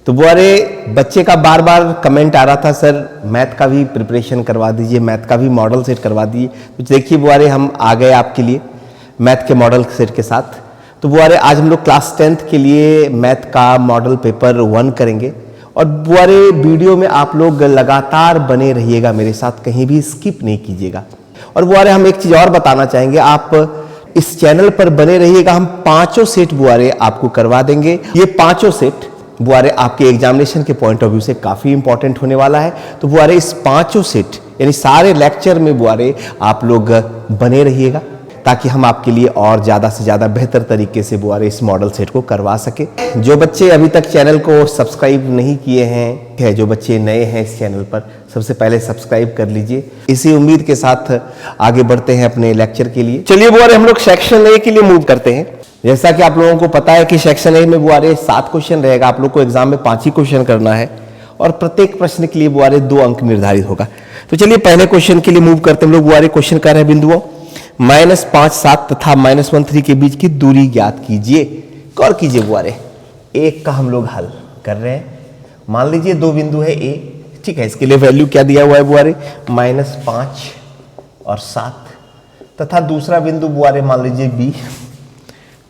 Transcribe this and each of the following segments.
तो बुआरे बच्चे का बार बार कमेंट आ रहा था, सर मैथ का भी प्रिपरेशन करवा दीजिए, मैथ का भी मॉडल सेट करवा दीजिए। तो देखिए बुआरे हम आ गए आपके लिए मैथ के मॉडल सेट के साथ। तो बुआरे आज हम लोग क्लास 10th के लिए मैथ का मॉडल पेपर 1 करेंगे। और बुआरे वीडियो में आप लोग लगातार बने रहिएगा मेरे साथ, कहीं भी स्किप नहीं कीजिएगा। और बुआरे हम एक चीज़ और बताना चाहेंगे, आप इस चैनल पर बने रहिएगा। हम 5 सेट बुआरे आपको करवा देंगे। ये 5 सेट बुआरे आपके एग्जामिनेशन के पॉइंट ऑफ व्यू से काफ़ी इंपॉर्टेंट होने वाला है। तो बुआरे इस 5 सेट यानी सारे लेक्चर में बुआरे आप लोग बने रहिएगा, ताकि हम आपके लिए और ज़्यादा से ज़्यादा बेहतर तरीके से बुआरे इस मॉडल सेट को करवा सके। जो बच्चे अभी तक चैनल को सब्सक्राइब नहीं किए हैं, जो बच्चे नए हैं इस चैनल पर, सबसे पहले सब्सक्राइब कर लीजिए। इसी उम्मीद के साथ आगे बढ़ते हैं अपने लेक्चर के लिए। चलिए बुआरे हम लोग सेक्शन ए के लिए मूव करते हैं। जैसा कि आप लोगों को पता है कि सेक्शन ए में बुआरे 7 क्वेश्चन रहेगा। आप लोग को एग्जाम में 5 ही क्वेश्चन करना है और प्रत्येक प्रश्न के लिए बुआरे 2 अंक निर्धारित होगा। तो चलिए पहले क्वेश्चन के लिए मूव करते हैं हम लोग। बुआरे क्वेश्चन कर रहे हैं बिंदुओं -5, 7 तथा -1, 3 के बीच की दूरी ज्ञात कीजिए। गौर कीजिए बुआरे, एक का हम लोग हल कर रहे हैं। मान लीजिए 2 बिंदु है ए, ठीक है। इसके लिए वैल्यू क्या दिया हुआ है बुआरे, -5 और 7, तथा दूसरा बिंदु बुआरे मान लीजिए बी,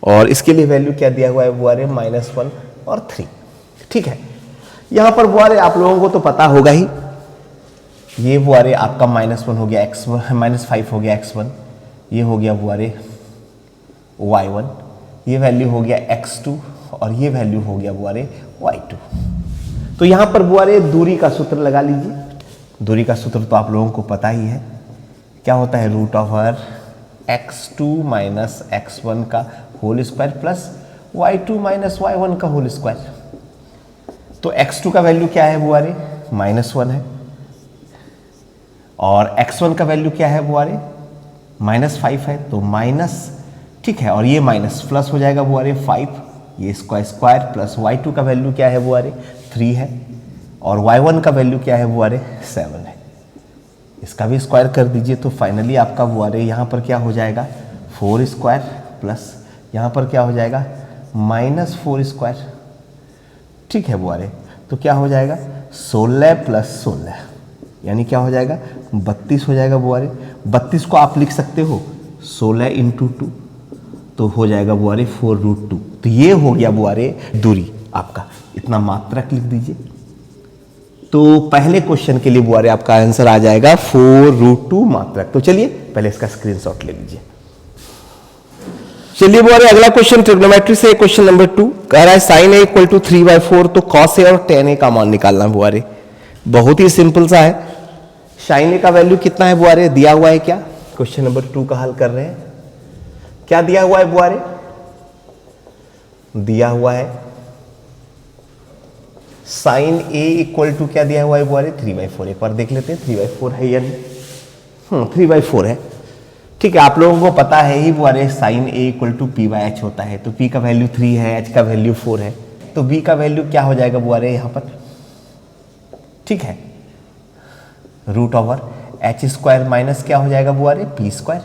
और इसके लिए वैल्यू क्या दिया हुआ है बुआरे, -1 और 3, ठीक है। यहां पर बुआरे आप लोगों को तो पता होगा ही, ये बुआरे आपका -1 हो गया x1, -5 हो गया x1, ये हो गया बुआरे y1, ये वैल्यू हो गया x2 और ये वैल्यू हो गया बुआरे y2। तो यहां पर बुआरे दूरी का सूत्र लगा लीजिए। दूरी का सूत्र तो आप लोगों को पता ही है, क्या होता है, √x2 - x1 का whole square plus y2 - y1 का होल स्क्वायर। तो x2 का वैल्यू क्या है बुआरे, -1 है, और x1 का वैल्यू क्या है बुआरे, -5 है। तो माइनस, ठीक है, और ये माइनस प्लस हो जाएगा बुआरे 5, ये स्क्वायर प्लस y2 का वैल्यू क्या है बुआरे 3 है, और y1 का वैल्यू क्या है बुआरे 7 है। इसका भी स्क्वायर कर दीजिए। तो फाइनली आपका बुआरे यहाँ पर क्या हो जाएगा, 4 स्क्वायर प्लस यहाँ पर क्या हो जाएगा, -4 स्क्वायर, ठीक है बुआरे। तो क्या हो जाएगा, 16 + 16 यानी क्या हो जाएगा, 32 हो जाएगा बुआरे। 32 को आप लिख सकते हो 16 × 2, तो हो जाएगा बुआरे 4√2। तो ये हो गया बुआरे दूरी आपका, इतना मात्रक लिख दीजिए। तो पहले क्वेश्चन के लिए बुआरे आपका आंसर आ जाएगा 4√2 मात्रक। तो चलिए पहले इसका स्क्रीनशॉट ले लीजिए। चलिए बुआरे अगला क्वेश्चन ट्रिग्नोमेट्री से क्वेश्चन नंबर 2 कह रहा है sin A = 3/4। तो cos A और tan A का मान निकालना बुआरे, बहुत ही सिंपल सा है। sin A का वैल्यू कितना है बुआरे, दिया हुआ है क्या, क्वेश्चन नंबर 2 का हल कर रहे हैं। क्या दिया हुआ है बुआरे, दिया हुआ है sin A = क्या दिया हुआ है बुआरे, 3/4। एक बार देख लेते हैं 3/4 है या नहीं। 3/4 है, ठीक है। आप लोगों को पता है ही बुआरे sin A = p/h होता है। तो p का वैल्यू 3 है, h का वैल्यू 4 है, तो b का वैल्यू क्या हो जाएगा बुआरे यहाँ पर, ठीक है, √h² माइनस क्या हो जाएगा बुआरे, p²।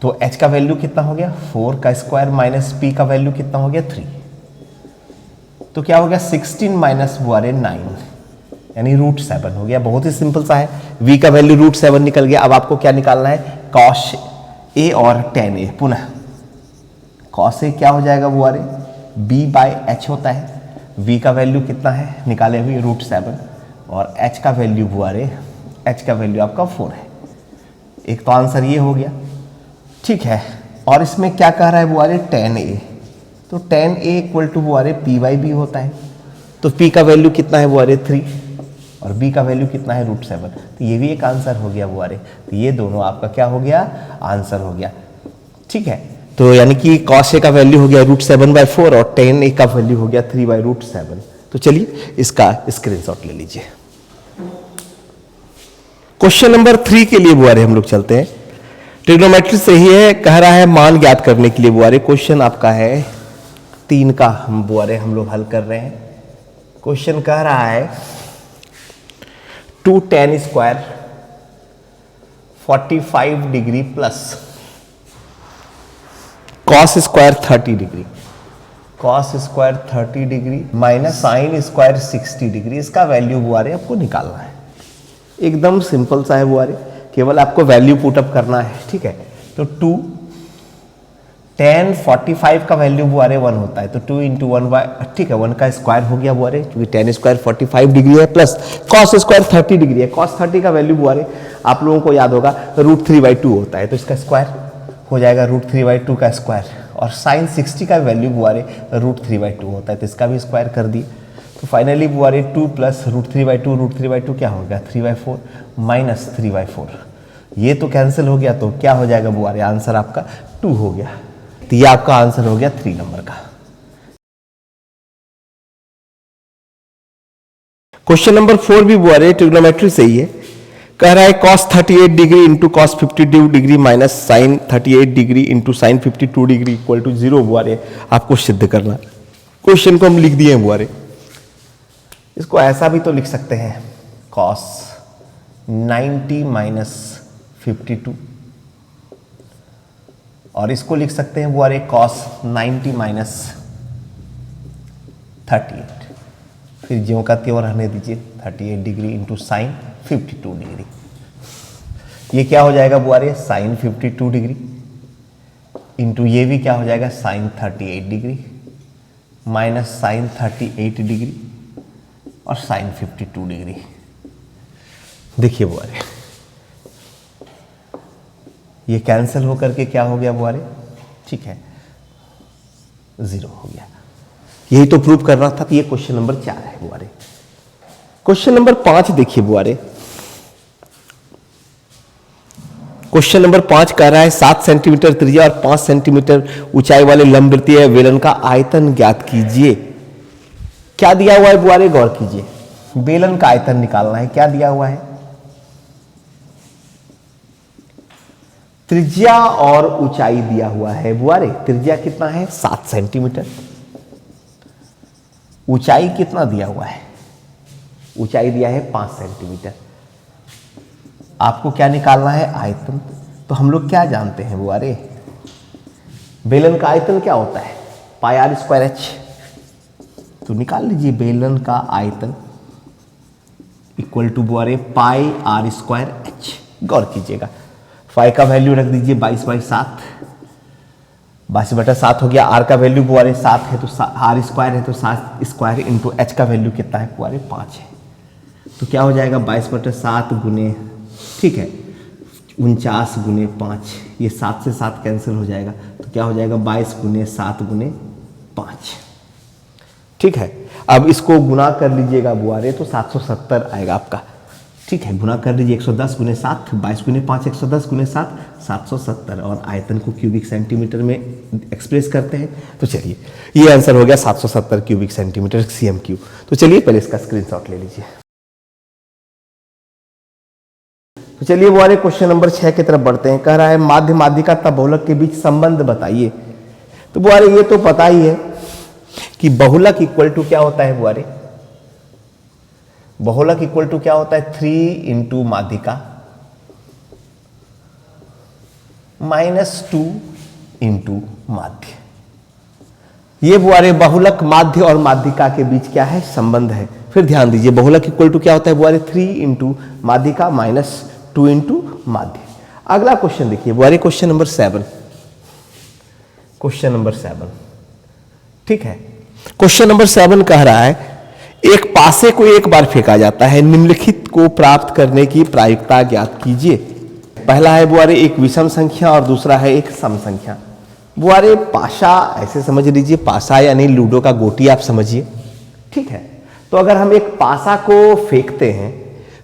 तो h का वैल्यू कितना हो गया, 4 का स्क्वायर माइनस p का वैल्यू कितना हो गया, 3। तो क्या हो गया, 16 माइनस बुआरे 9 यानी √7 हो गया। बहुत ही सिंपल सा है। v का वैल्यू √7 निकल गया। अब आपको क्या निकालना है, cos A और tan A। पुनः cos A क्या हो जाएगा बुआरे, b/h होता है। v का वैल्यू कितना है, निकाले हुए √7, और h का वैल्यू बुआरे, h का वैल्यू आपका 4 है। एक तो आंसर ये हो गया, ठीक है। और इसमें क्या कह रहा है बुआरे, tan A। तो tan A = बुआरे p/b होता है। तो p का वैल्यू कितना है बुआरे 3, और b का वैल्यू कितना है √7। तो ये भी एक आंसर हो गया बुआरे। तो ये दोनों आपका क्या हो गया, आंसर हो गया, ठीक है। तो यानी कि cos A का वैल्यू हो गया √7/4 और tan A का वैल्यू हो गया 3/√7। तो चलिए इसका स्क्रीनशॉट ले लीजिए। क्वेश्चन नंबर 3 के लिए बुआरे हम लोग चलते हैं। ट्रिग्नोमेट्री से ही है, कह रहा है मान ज्ञात करने के लिए बुआरे। क्वेश्चन आपका है 3 का हम बुआरे हम लोग हल कर रहे हैं। क्वेश्चन कह रहा है 2 tan² 45 degree plus cos² 30 degree. Cos square 30 degree minus sine square 60 degree, इसका वैल्यू बुआरे आपको निकालना है। एकदम सिंपल सा है बुआरे, केवल आपको वैल्यू पुटअप करना है, ठीक है। तो 2 tan 45 का वैल्यू बुआरे 1 होता है, तो 2 इंटू 1 ठीक है 1 का स्क्वायर हो गया बुआरे, क्योंकि tan स्क्वायर 45 डिग्री है प्लस cos स्क्वायर 30 डिग्री है। cos 30 का वैल्यू बुआरे आप लोगों को याद होगा √3/2 होता है, तो इसका स्क्वायर हो जाएगा √3/2 का स्क्वायर, और sin 60 का वैल्यू बुआरे √3/2 होता है, तो इसका भी स्क्वायर कर दिए। तो फाइनली बुआरे 2 प्लस √3/2 क्या हो गया 3/4 माइनस 3/4, ये तो कैंसिल हो गया, तो क्या हो जाएगा बुआरे, आंसर आपका 2 हो गया। तो ये आपका आंसर हो गया 3 नंबर का। क्वेश्चन नंबर 4 भी बुआरे ट्रिग्नोमेट्री से ही है, कह रहा है cos 38 degree into cos 52 degree minus sine 38 degree into sine 52 degree equal to 0 बुआरे आपको सिद्ध करना। क्वेश्चन को हम लिख दिए हैं बुआरे, इसको ऐसा भी तो लिख सकते हैं cos 90 माइनस 52, और इसको लिख सकते हैं बुआरे cos 90 माइनस 38, फिर ज्यों का त्यों रहने दीजिए 38 डिग्री इंटू साइन 52 डिग्री, ये क्या हो जाएगा बुआरे साइन 52 डिग्री इंटू ये भी क्या हो जाएगा sine 38 degree minus sine 38 degree और साइन 52 डिग्री। देखिए बुआरे ये कैंसिल होकर के क्या हो गया बुआरे, ठीक है 0 हो गया। यही तो प्रूव करना था, तो ये क्वेश्चन नंबर 4 है बुआरे। क्वेश्चन नंबर 5 देखिए बुआरे, क्वेश्चन नंबर 5 कह रहा है 7 सेंटीमीटर त्रिज्या और 5 सेंटीमीटर ऊंचाई वाले लंबवृत्तीय बेलन का आयतन ज्ञात कीजिए। क्या दिया हुआ है बुआरे, गौर कीजिए, बेलन का आयतन निकालना है। क्या दिया हुआ है, त्रिज्या और ऊंचाई दिया हुआ है बुआरे। त्रिज्या कितना है 7 सेंटीमीटर, ऊंचाई कितना दिया हुआ है, ऊंचाई दिया है 5 सेंटीमीटर। आपको क्या निकालना है, आयतन। तो हम लोग क्या जानते हैं बुआरे, बेलन का आयतन क्या होता है पाई आर स्क्वायर एच, तो निकाल लीजिए बेलन का आयतन इक्वल टू बुआरे पाई आर स्क्वायर एच। गौर कीजिएगा फाई का वैल्यू रख दीजिए 22/7, 22/7 हो गया। आर का वैल्यू बुआरे 7 है, तो आर स्क्वायर है तो 7 स्क्वायर इंटू एच का वैल्यू कितना है बुआरे 5 है, तो क्या हो जाएगा 22/7 गुने, ठीक है 49 गुने 5, ये 7 से 7 कैंसिल हो जाएगा, तो क्या हो जाएगा 22 गुने 7 गुने 5, ठीक है। अब इसको गुना कर लीजिएगा बुआरे तो 770 आएगा आपका, ठीक है। गुना कर लीजिए 110 गुने 7, 22 गुने 5, 110 गुने 7, 770, और आयतन को क्यूबिक सेंटीमीटर में एक्सप्रेस करते हैं। तो चलिए ये आंसर हो गया 770 क्यूबिक सेंटीमीटर cm3। तो चलिए पहले इसका स्क्रीनशॉट ले लीजिए। तो चलिए बुआरे क्वेश्चन नंबर 6 की तरफ बढ़ते हैं। कह रहा है माध्य माध्यिका तथा बहुलक के बीच संबंध बताइए। तो बुआरे ये तो पता ही है कि बहुलक इक्वल टू क्या होता है बुआरे, बहुलक इक्वल टू क्या होता है 3 इंटू माध्यिका माइनस 2 इंटू माध्य। ये बुआरे बहुलक माध्य और माध्यिका के बीच क्या है, संबंध है। फिर ध्यान दीजिए बहुलक इक्वल टू क्या होता है बुआरे 3 इंटू माध्यिका माइनस 2 इंटू माध्य। अगला क्वेश्चन देखिए बुआरे क्वेश्चन नंबर 7, क्वेश्चन नंबर 7, ठीक है। क्वेश्चन नंबर 7 कह रहा है एक पासे को एक बार फेंका जाता है, निम्नलिखित को प्राप्त करने की प्रायिकता ज्ञात कीजिए। पहला है बुआरे एक विषम संख्या और दूसरा है एक सम संख्या। बुआरे पासा ऐसे समझ लीजिए, पासा यानी लूडो का गोटी आप समझिए, ठीक है। तो अगर हम एक पासा को फेंकते हैं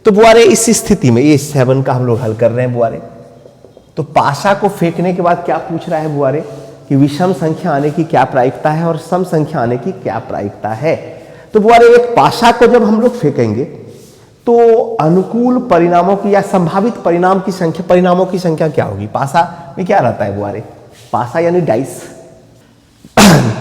तो बुआरे इस स्थिति में, ये 7 का हम लोग हल कर रहे हैं बुआरे, तो पासा को फेंकने के बाद क्या पूछ रहा है बुआरे कि विषम संख्या आने की क्या प्रायिकता है और सम संख्या आने की क्या प्रायिकता है। तो बुआरे एक पासा को जब हम लोग फेंकेंगे तो अनुकूल परिणामों की या संभावित परिणाम की संख्या, परिणामों की संख्या क्या होगी। पासा में क्या रहता है बुआरे, पासा यानी डाइस,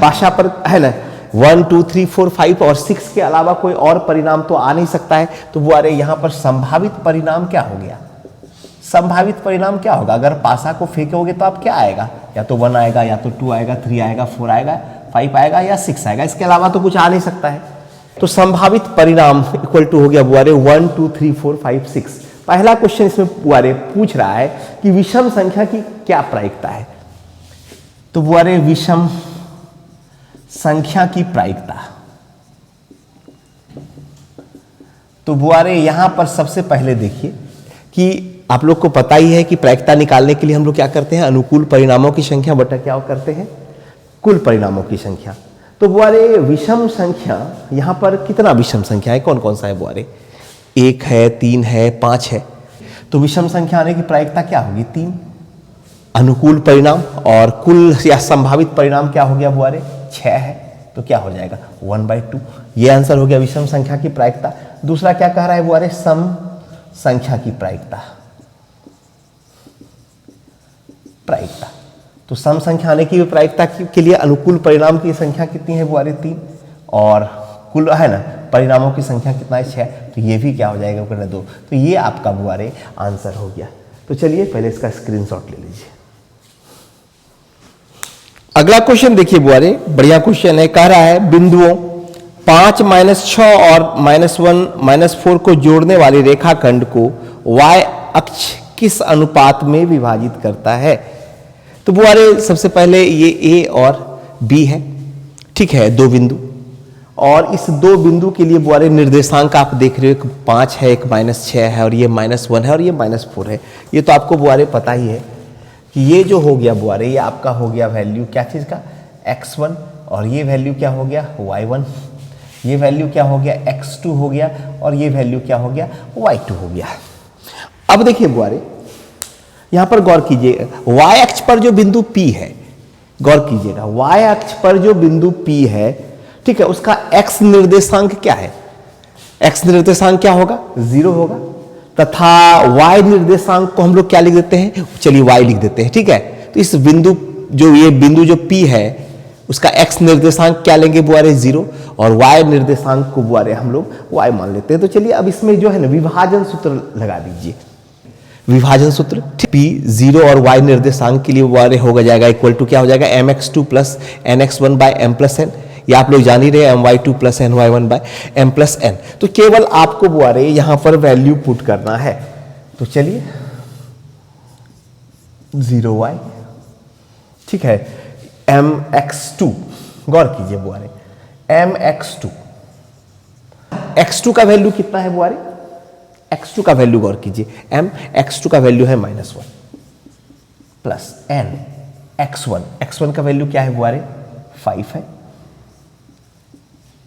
पासा पर है ना 1 2 3 4 5 और 6 के अलावा कोई और परिणाम तो आ नहीं सकता है। तो बुआरे यहां पर संभावित परिणाम क्या हो गया, संभावित परिणाम क्या होगा, अगर पासा को फेंकोगे तो आप क्या आएगा, या तो 1 आएगा, या तो 2 आएगा, 3 आएगा, 4 आएगा, 5 आएगा या 6 आएगा, इसके अलावा तो कुछ आ नहीं सकता है। तो संभावित परिणाम इक्वल टू हो गया बुआरे 1 2 3 4 5 6। पहला क्वेश्चन इसमें बुआरे पूछ रहा है कि विषम संख्या की क्या प्रायिकता है। तो बुआरे विषम संख्या की प्रायिकता, तो बुआरे यहां पर सबसे पहले देखिए कि आप लोग को पता ही है कि प्रायिकता निकालने के लिए हम लोग क्या करते हैं, अनुकूल परिणामों की संख्या बटा क्या करते हैं, कुल परिणामों की संख्या। तो बुआरे विषम संख्या यहां पर कितना विषम संख्या है, कौन कौन सा है बुआरे, 1 है, 3 है, 5 है। तो विषम संख्या आने की प्रायिकता क्या होगी, 3। अनुकूल परिणाम और कुल या संभावित परिणाम क्या हो गया बुआरे, 6 है। तो क्या हो जाएगा 1/2। ये आंसर हो गया विषम संख्या की प्रायिकता। दूसरा क्या कह रहा है बुआरे, सम संख्या की प्रायिकता। तो सम संख्या आने की प्रायिकता के लिए अनुकूल परिणाम की संख्या कितनी है बुआरे, 3, और कुल है ना परिणामों की संख्या कितना है, 6। तो ये भी क्या हो जाएगा 2। तो ये आपका बुआरे आंसर हो गया। तो चलिए पहले इसका स्क्रीनशॉट ले लीजिए। अगला क्वेश्चन देखिए बुआरे, बढ़िया क्वेश्चन है। कह रहा है बिंदुओं 5 -6 और -1 -4 को जोड़ने वाले रेखाखंड को y अक्ष किस अनुपात में विभाजित करता है। तो बुआरे सबसे पहले ये A और B है, ठीक है, 2 बिंदु, और इस 2 बिंदु के लिए बुआरे निर्देशांक आप देख रहे हो, एक 5 है, एक -6 है, और ये -1 है, और ये -4 है। ये तो आपको बुआरे पता ही है कि ये जो हो गया बुआरे, ये आपका हो गया वैल्यू क्या चीज़ का, x1, और ये वैल्यू क्या हो गया y1, ये वैल्यू क्या हो गया x2 हो गया, और ये वैल्यू क्या हो गया y2 हो गया। अब देखिए बुआरे यहां पर गौर कीजिए, y अक्ष पर जो बिंदु P है, गौर कीजिएगा, y अक्ष पर जो बिंदु P है, ठीक है, उसका x निर्देशांक क्या है, x निर्देशांक क्या होगा, 0 होगा, तथा y निर्देशांक को हम लोग क्या लिख देते हैं, चलिए y लिख देते हैं, ठीक है। तो इस बिंदु जो P है उसका x निर्देशांक क्या लेंगे बुआरे, 0, और y निर्देशांक को बुआरे हम लोग y मान लेते हैं। तो चलिए अब इसमें जो है ना विभाजन सूत्र लगा दीजिए। विभाजन सूत्र P 0 और y निर्देशांक के लिए बुआरे होगा जाएगा इक्वल टू क्या हो जाएगा, mx2 plus nx1 by m plus n। ये आप लोग जान ही रहे, my2 plus ny1 by m plus n। तो केवल आपको बुआरे यहां पर वैल्यू पुट करना है। तो चलिए 0y, ठीक है, mx2, गौर कीजिए बुआरे, mx2, x2 का वैल्यू कितना है बुआरे, x2 का वैल्यू गौर कीजिए, x2 का वैल्यू है -1 प्लस n x1 का वैल्यू क्या है बुआरे, 5 है,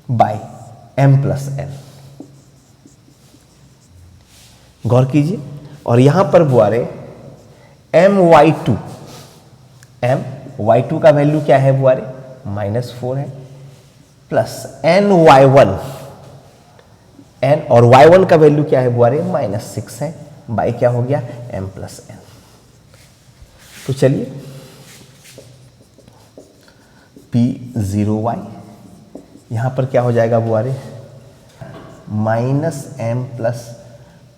बाय m प्लस n। गौर कीजिए, और यहां पर बुआरे my2 का वैल्यू क्या है बुआरे, -4 है, प्लस ny1, n और y1 का वैल्यू क्या है बुआरे, -6 है, बाई क्या हो गया m प्लस n। तो चलिए P0y यहां पर क्या हो जाएगा बुआरे, -m प्लस,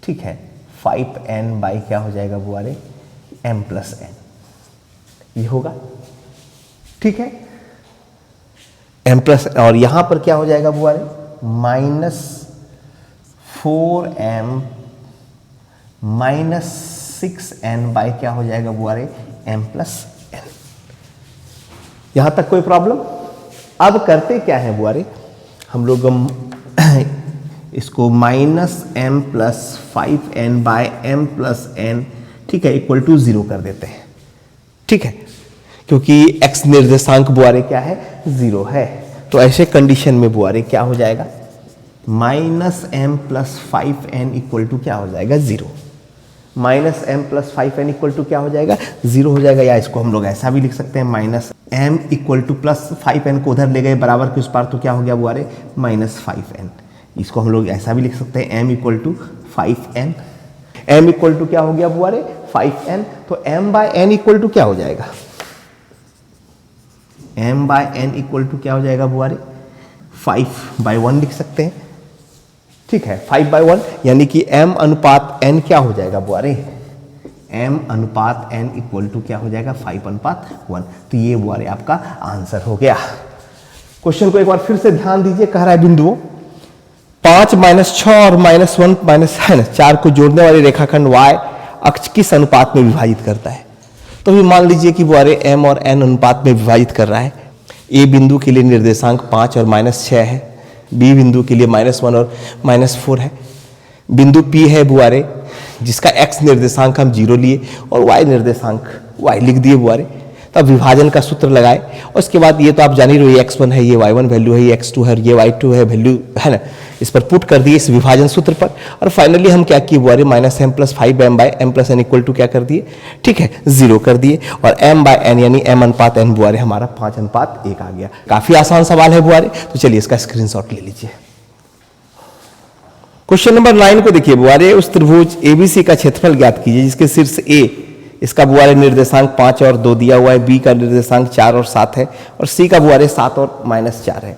ठीक है, 5n बाई क्या हो जाएगा बुआरे, m प्लस n, ये होगा, ठीक है, m प्लस, और यहां पर क्या हो जाएगा बुआरे, -4m -6n बाई क्या हो जाएगा बुआरे, m प्लस n। यहां तक कोई प्रॉब्लम। अब करते क्या है बुआरे, हम लोग इसको -m plus 5n by m plus n, ठीक है, इक्वल टू 0 कर देते हैं, ठीक है, क्योंकि x निर्देशांक बुआरे क्या है, 0 है। तो ऐसे कंडीशन में बुआरे क्या हो जाएगा, -m plus 5n equal to क्या हो जाएगा, 0। -m plus 5n equal to क्या हो जाएगा, 0 हो जाएगा। या इसको हम लोग ऐसा भी लिख सकते हैं, -m equal two plus 5n को उधर ले गए बराबर के उस पार, तो क्या हो गया बुआरे, -5n। इसको हम लोग ऐसा भी लिख सकते हैं, m equal to 5n, m equal to क्या हो गया बुआरे, 5n। तो m by n equal to क्या हो जाएगा, m by n equal to क्या हो जाएगा बुआरे, 5/1 लिख सकते हैं, ठीक है, 5/1, यानी कि m अनुपात n क्या हो जाएगा बुआरे, m अनुपात n इक्वल टू क्या हो जाएगा, 5/1। तो ये बुआरे आपका आंसर हो गया। क्वेश्चन को एक बार फिर से ध्यान दीजिए, कह रहा है बिंदुओं 5 - 6 और -1 - 4 को जोड़ने वाले रेखाखंड y अक्ष किस अनुपात में विभाजित करता है। तो भी मान लीजिए कि वो m और n अनुपात में विभाजित कर रहा है। a बिंदु के लिए निर्देशांक 5 और -6 है, b बिंदु के लिए -1 और -4 है, बिंदु p है बुआरे जिसका x निर्देशांक हम 0 लिए और y निर्देशांक y लिख दिए बुआरे। तब विभाजन का सूत्र लगाए और उसके बाद ये तो आप जान ही रहे, ये x1 है, ये y1 वैल्यू है, ये x2 है और ये y2 है वैल्यू है ना, इस पर पुट कर दिए इस विभाजन सूत्र पर। और फाइनली हम क्या किए बुआरे, -m + 5m/m + n = क्या कर दिए, ठीक है 0 कर दिए और m/n यानी m/n बुआरे हमारा 5:1 आ गया। काफी आसान सवाल है बुआरे, तो चलिए इसका स्क्रीनशॉट ले लीजिए। क्वेश्चन नंबर 9 को देखिए बुआरे, उस त्रिभुज ABC का क्षेत्रफल ज्ञात कीजिए जिसके शीर्ष A इसका बुआरे निर्देशांक 5 और 2 दिया हुआ है, B का निर्देशांक 4 और 7 है और C का बुआरे 7 और -4 है।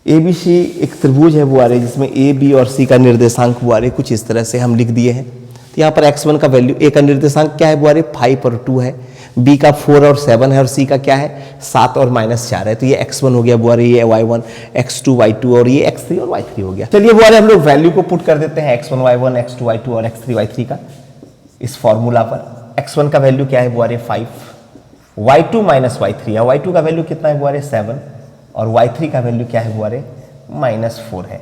ABC एक त्रिभुज है बुआरे जिसमें A, B और C का निर्देशांक बुआरे कुछ इस तरह से हम लिख दिए हैं। तो यहाँ पर x1 का वैल्यू, A का निर्देशांक क्या है बुआरे 5 और 2 है, B का 4 और 7 है और C का क्या है 7 और -4 है। तो ये x1 हो गया बुआरे, ये y1, x2 y2 और ये x3 और y3 हो गया। चलिए बुआरे हम लोग वैल्यू को पुट कर देते हैं x1 y1, x2 y2 और x3 y3 का इस फॉर्मूला पर। x1 का वैल्यू क्या है बुआरे 5, y2 - y3 है, y2 का वैल्यू कितना है बुआरे 7 और y3 का वैल्यू क्या है बुआरे -4 है।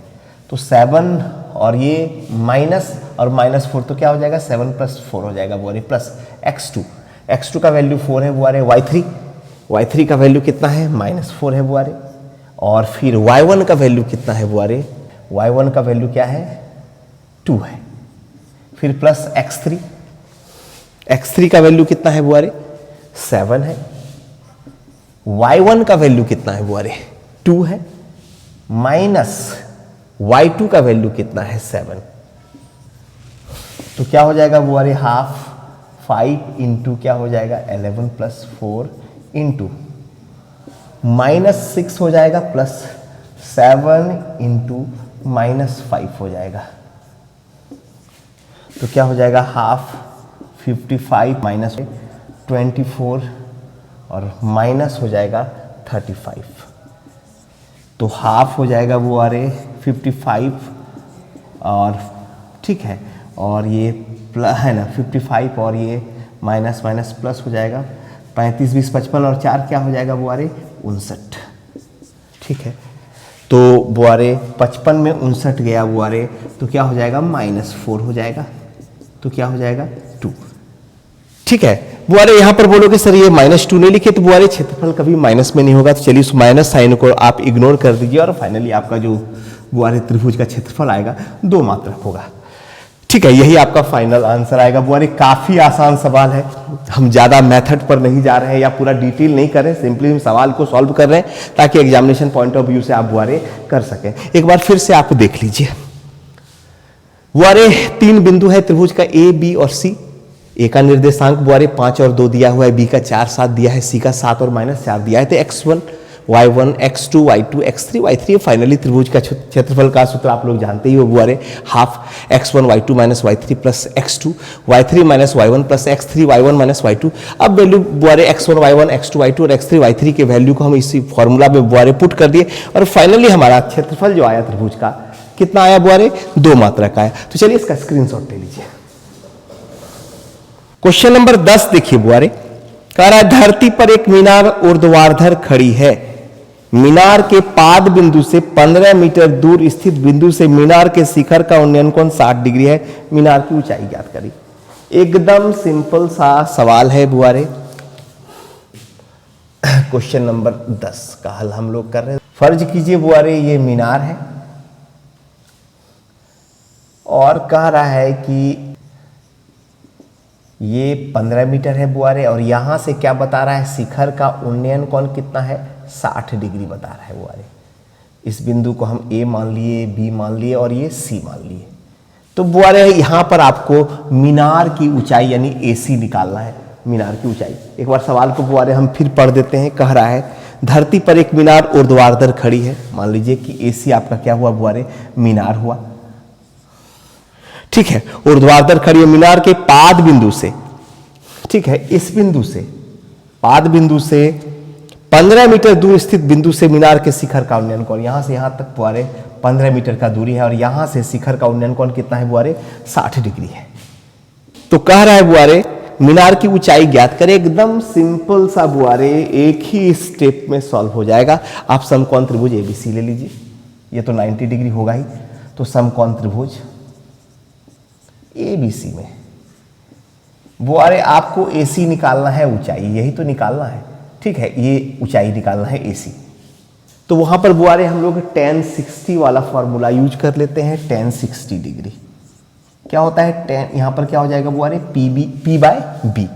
तो 7 और ये माइनस और -4 तो क्या हो जाएगा 7 + 4 हो जाएगा बुआरे, प्लस x2 का वैल्यू 4 है बुआरे, y3 का वैल्यू कितना है -4 है बुआरे और फिर y1 का वैल्यू कितना है बुआरे, y1 का वैल्यू क्या है 2 है, फिर प्लस x3 का वैल्यू कितना है बुआरे 7 है, y1 का वैल्यू कितना है बुआरे 2 है, माइनस y2 का वैल्यू कितना है 7। तो क्या हो जाएगा बुआरे हाफ 5 इंटू क्या हो जाएगा 11 + 4 इंटू -6 हो जाएगा प्लस 7 इंटू -5 हो जाएगा। तो क्या हो जाएगा हाफ 55 - 24 और माइनस हो जाएगा 35। तो हाफ हो जाएगा वो आ रहे 55 और ठीक है, और ये प्लस है ना 55 और ये माइनस प्लस हो जाएगा 35 20 55 और 4 क्या हो जाएगा वो आ रहे 59। ठीक है, तो वो आ रहे 55 में 59 गया वो आ रहे, तो क्या हो जाएगा -4 हो जाएगा, तो क्या हो जाएगा 2। ठीक है, बुआरे यहाँ पर बोलोगे सर ये -2 नहीं लिखे, तो बुआरे क्षेत्रफल कभी माइनस में नहीं होगा। तो चलिए उस माइनस साइन को आप इग्नोर कर दीजिए और फाइनली आपका जो बुआरे त्रिभुज का क्षेत्रफल आएगा 2 मात्रक होगा। ठीक है, यही आपका फाइनल आंसर आएगा। बुआरे काफी आसान सवाल है, हम ज्यादा मेथड पर नहीं जा रहे हैं या पूरा डिटेल नहीं कर रहे हैं, सिंपली हम सवाल को सॉल्व कर रहे हैं ताकि एग्जामिनेशन पॉइंट ऑफ व्यू से आप बुआरे कर सकें। एक बार फिर से आप देख लीजिए, बुआरे 3 बिंदु है त्रिभुज का A, B और C। ए का निर्देशांक बुआरे 5 और 2 दिया हुआ है, बी का 4 7 दिया है, सी का 7 और -4 दिया है। तो x1 y1 x2 y2 x3 y3 finally त्रिभुज का क्षेत्रफल का सूत्र आप लोग जानते ही हो बुआरे half x1 y2 - y3 plus x2 y3 - y1 plus x3 y1 - y2। अब value बुआरे x1 y1 x2 y2 और x3 y3 के वैल्यू को हम इसी फॉर्मूला में बुआरे पुट कर दिए और फाइनली हमारा क्षेत्रफल जो आया त्रिभुज का कितना आया बुआरे 2 मात्रक आया। तो चलिए इसका स्क्रीनशॉट ले लीजिए। क्वेश्चन नंबर 10 देखिए बुआरे, कह रहा है धरती पर एक मीनार ऊर्ध्वाधर खड़ी है, मीनार के पाद बिंदु से 15 मीटर दूर स्थित बिंदु से मीनार के शिखर का उन्नयन कोण 60 डिग्री है, मीनार की ऊंचाई ज्ञात करिए। एकदम सिंपल सा सवाल है बुआरे। क्वेश्चन नंबर 10 का हल हम लोग कर रहे हैं। फर्ज कीजिए बुआरे ये मीनार है और कह रहा है कि ये 15 मीटर है बुआरे और यहां से क्या बता रहा है शिखर का उन्नयन कोण कितना है 60 डिग्री बता रहा है बुआरे। इस बिंदु को हम A मान लिए, B मान लिए और ये C मान लिए। तो बुआरे यहां पर आपको मीनार की ऊंचाई यानी AC निकालना है, मीनार की ऊंचाई। एक बार सवाल को बुआरे हम फिर पढ़ देते हैं। कह रहा है धरती पर एक मीनार ऊर्ध्वाधर खड़ी है, मान लीजिए कि AC आपका क्या हुआ बुआरे पाद हुआ। ठीक है, ऊर्ध्वाधर खड़ी है मीनार के पाद बिंदु से, ठीक है इस बिंदु से पाद बिंदु से 15 मीटर दूर स्थित बिंदु से मीनार के शिखर का उन्नयन कोण, यहां से यहां तक बुआरे 15 मीटर का दूरी है और यहां से शिखर का उन्नयन कोण कितना है बुआरे 60 डिग्री है। तो कह रहा है बुआरे मीनार की ऊंचाई ज्ञात करें। एकदम सिंपल सा बुआरे, एक ही स्टेप में सॉल्व हो जाएगा। आप समकोण त्रिभुज एबीसी ले लीजिए, ये तो 90 डिग्री होगा ही। तो समकोण त्रिभुज एबीसी में बुआरे आपको एसी निकालना है, ऊंचाई यही तो निकालना है, ठीक है, ये ऊंचाई निकालना है एसी। तो वहां पर बुआरे हम लोग tan 60 वाला फॉर्मूला यूज कर लेते हैं। tan 60 डिग्री क्या होता है, tan यहां पर क्या हो जाएगा बुआरे P बाय बी।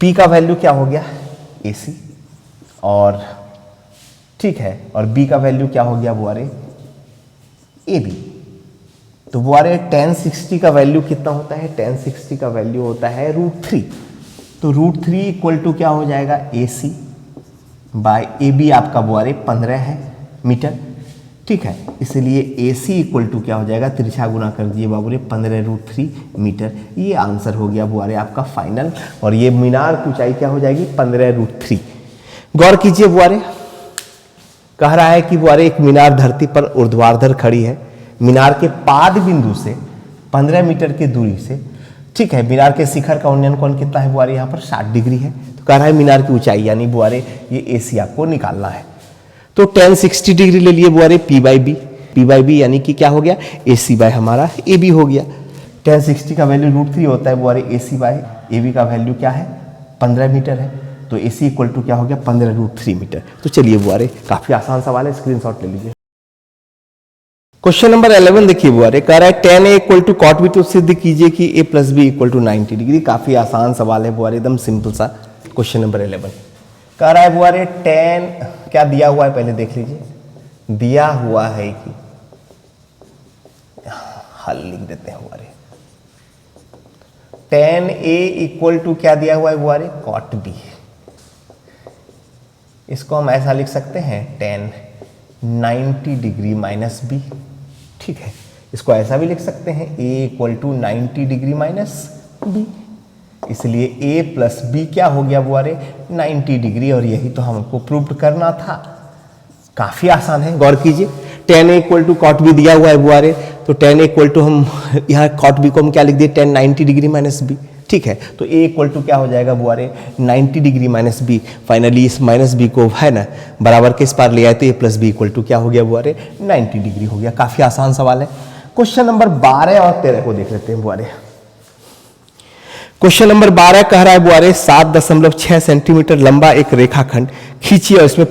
P का वैल्यू क्या हो गया एसी, और ठीक है, और B का वैल्यू क्या हो गया बुआरे AB। तो बुआरे tan 60 का वैल्यू कितना होता है, tan 60 का वैल्यू होता है √3। तो √3 इक्वल टू क्या हो जाएगा AC बाय AB आपका बुआरे 15 है मीटर, ठीक है, इसलिए AC इक्वल टू क्या हो जाएगा, तिरछा गुना कर दिए बाबूरे 15√3 मीटर। ये आंसर हो गया बुआरे आपका फाइनल, और ये मीनार की ऊंचाई क्या हो जाएगी 15√3। गौर कीजिए बुआरे, कह रहा है कि बुआरे एक मीनार धरती पर ऊर्ध्वाधर खड़ी है, मीनार के पाद बिंदु से 15 मीटर की दूरी से, ठीक है, मीनार के शिखर का उन्नयन कोण कितना है बुआरे यहाँ पर 60 डिग्री है। तो कह रहा है मीनार की ऊंचाई यानी बुआरे ये एसी आपको निकालना है। तो tan 60 डिग्री ले लिए बुआरे P बाई बी यानी कि क्या हो गया AC बाय हमारा AB हो गया। tan 60 का वैल्यू √3 होता है बुआरे, AC बाय AB का वैल्यू क्या है 15 मीटर है, तो AC इक्वल टू क्या हो गया 15√3 मीटर। तो चलिए बुआरे काफी आसान सवाल है, स्क्रीनशॉट ले लीजिए। क्वेश्चन नंबर 11 देखिए बुआरे, कह रहा है tan A equal to cot B, तो सिद्ध कीजिए कि A plus B equal to 90 degree. काफी आसान सवाल है बुआरे, एकदम सिंपल सा। क्वेश्चन नंबर 11 कह रहा है बुआरे tan क्या दिया हुआ है पहले देख लीजिए, दिया हुआ है कि हल लिख देते हैं बुआरे, tan A इक्वल टू क्या दिया हुआ है बुआरे cot B। इसको हम ऐसा लिख सकते हैं tan 90 डिग्री माइनस B, ठीक है, इसको ऐसा भी लिख सकते हैं A equal to 90 degree minus B, इसलिए A प्लस B क्या हो गया बुआरे 90 डिग्री, और यही तो हमको प्रूव करना था। काफी आसान है, गौर कीजिए। tan A equal to cot B दिया हुआ है बुआरे, तो tan A इक्वल टू हम यहाँ cot B को हम क्या लिख दिए tan 90 डिग्री माइनस B, ठीक है, तो A इक्वल टू क्या हो जाएगा बुआरे 90 डिग्री माइनस B। फाइनली इस माइनस B को है ना बराबर के इस पार ले आए तो A plus B equal to क्या हो गया बुआरे 90 डिग्री हो गया। काफी आसान सवाल है। क्वेश्चन नंबर 12 और 13 को देख लेते हैं बुआरे। क्वेश्चन नंबर 12 कह रहा है बुआरे 7.6 सेंटीमीटर लंबा एक रेखाखंड खींचिए और इसमें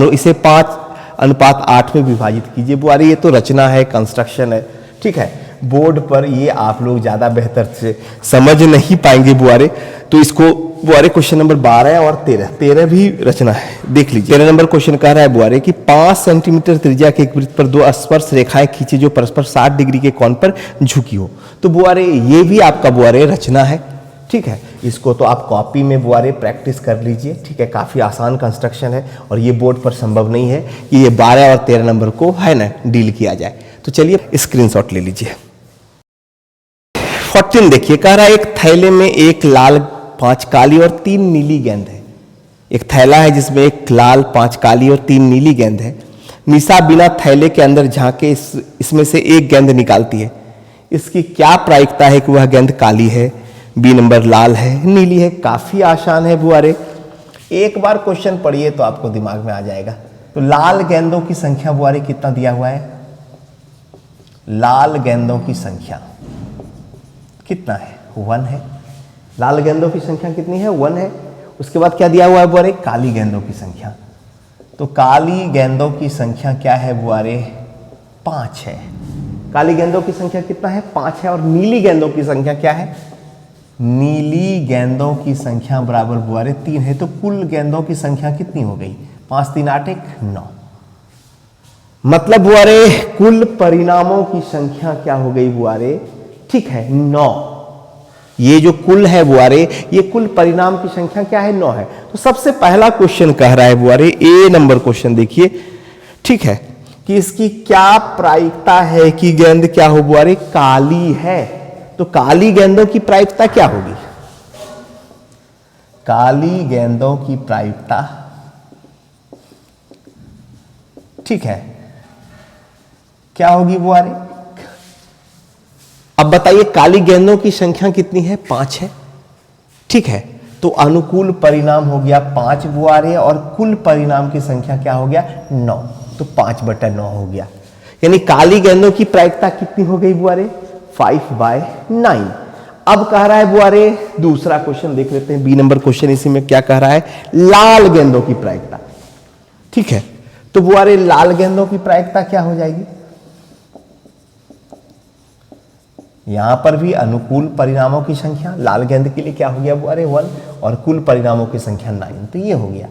इसे 5:8 में विभाजित कीजिए। बुआरे ये तो रचना है, कंस्ट्रक्शन है, ठीक है, बोर्ड पर ये आप लोग ज्यादा बेहतर से समझ नहीं पाएंगे बुआरे, तो इसको बुआरे क्वेश्चन नंबर 12 और 13 भी रचना है, देख लीजिए। 13 नंबर क्वेश्चन कह रहा है बुआरे कि 5 सेंटीमीटर त्रिज्या के एक वृत्त पर दो स्पर्श रेखाएं खींचे जो परस्पर 60 डिग्री के कोण पर झुकी हो। तो बुआरे ये भी आपका बुआरे रचना है, ठीक है, इसको तो आप कॉपी में बुआरे प्रैक्टिस कर लीजिए, ठीक है, काफी आसान कंस्ट्रक्शन है और ये बोर्ड पर संभव नहीं है कि ये 12 और 13 नंबर को है ना डील किया जाए। तो चलिए स्क्रीनशॉट ले लीजिए। 14 देखिए, कह रहा है एक थैले में एक लाल 5 काली और 3 नीली गेंद है। एक थैला है जिसमें एक लाल 5 काली और 3 नीली गेंद है। निशा बिना थैले के अंदर झांके इसमें से एक गेंद निकालती है। इसकी क्या प्रायिकता है कि वह गेंद काली है, बी नंबर लाल है, नीली है। काफी आसान है बुआरे, एक बार क्वेश्चन पढ़िए तो आपको दिमाग में आ जाएगा। तो लाल गेंदों की संख्या बुआरे कितना दिया हुआ है, लाल गेंदों की संख्या कितना है 1 है। लाल गेंदों की संख्या कितनी है 1 है। उसके बाद क्या दिया हुआ है बुआरे, काली गेंदों की संख्या। तो काली गेंदों की संख्या क्या है बुआरे 5 है। काली गेंदों की संख्या कितना है 5 है। और नीली गेंदों की संख्या क्या है, नीली गेंदों की संख्या बराबर बुआरे 3 है। तो कुल गेंदों की संख्या कितनी हो गई 5 3 8 1 9। मतलब बुआरे कुल परिणामों की संख्या क्या हो गई बुआरे, ठीक है 9। ये जो कुल है बुआरे, ये कुल परिणाम की संख्या क्या है 9 है। तो सबसे पहला क्वेश्चन कह रहा है बुआरे ए नंबर क्वेश्चन देखिए, ठीक है, कि इसकी क्या प्रायिकता है कि गेंद क्या हो बुआरे काली है। तो काली गेंदों की प्रायिकता क्या होगी, काली गेंदों की प्रायिकता ठीक है, क्या होगी बुआरे? अब बताइए काली गेंदों की संख्या कितनी है? 5 है, ठीक है। तो अनुकूल परिणाम हो गया 5 बुआरे और कुल परिणाम की संख्या क्या हो गया? 9। तो 5/9 हो गया, यानी काली गेंदों की प्रायिकता कितनी हो गई बुआरे? 5/9। अब कह रहा है बुआरे, दूसरा क्वेश्चन देख लेते हैं, बी नंबर क्वेश्चन। इसी में क्या कह रहा है? लाल गेंदों की प्रायिकता, ठीक है। तो बुआरे लाल गेंदों की प्रायिकता क्या हो जाएगी? यहां पर भी अनुकूल परिणामों की संख्या लाल गेंद के लिए क्या हो गया बुआरे? 1 और कुल परिणामों की संख्या 9, तो ये हो गया।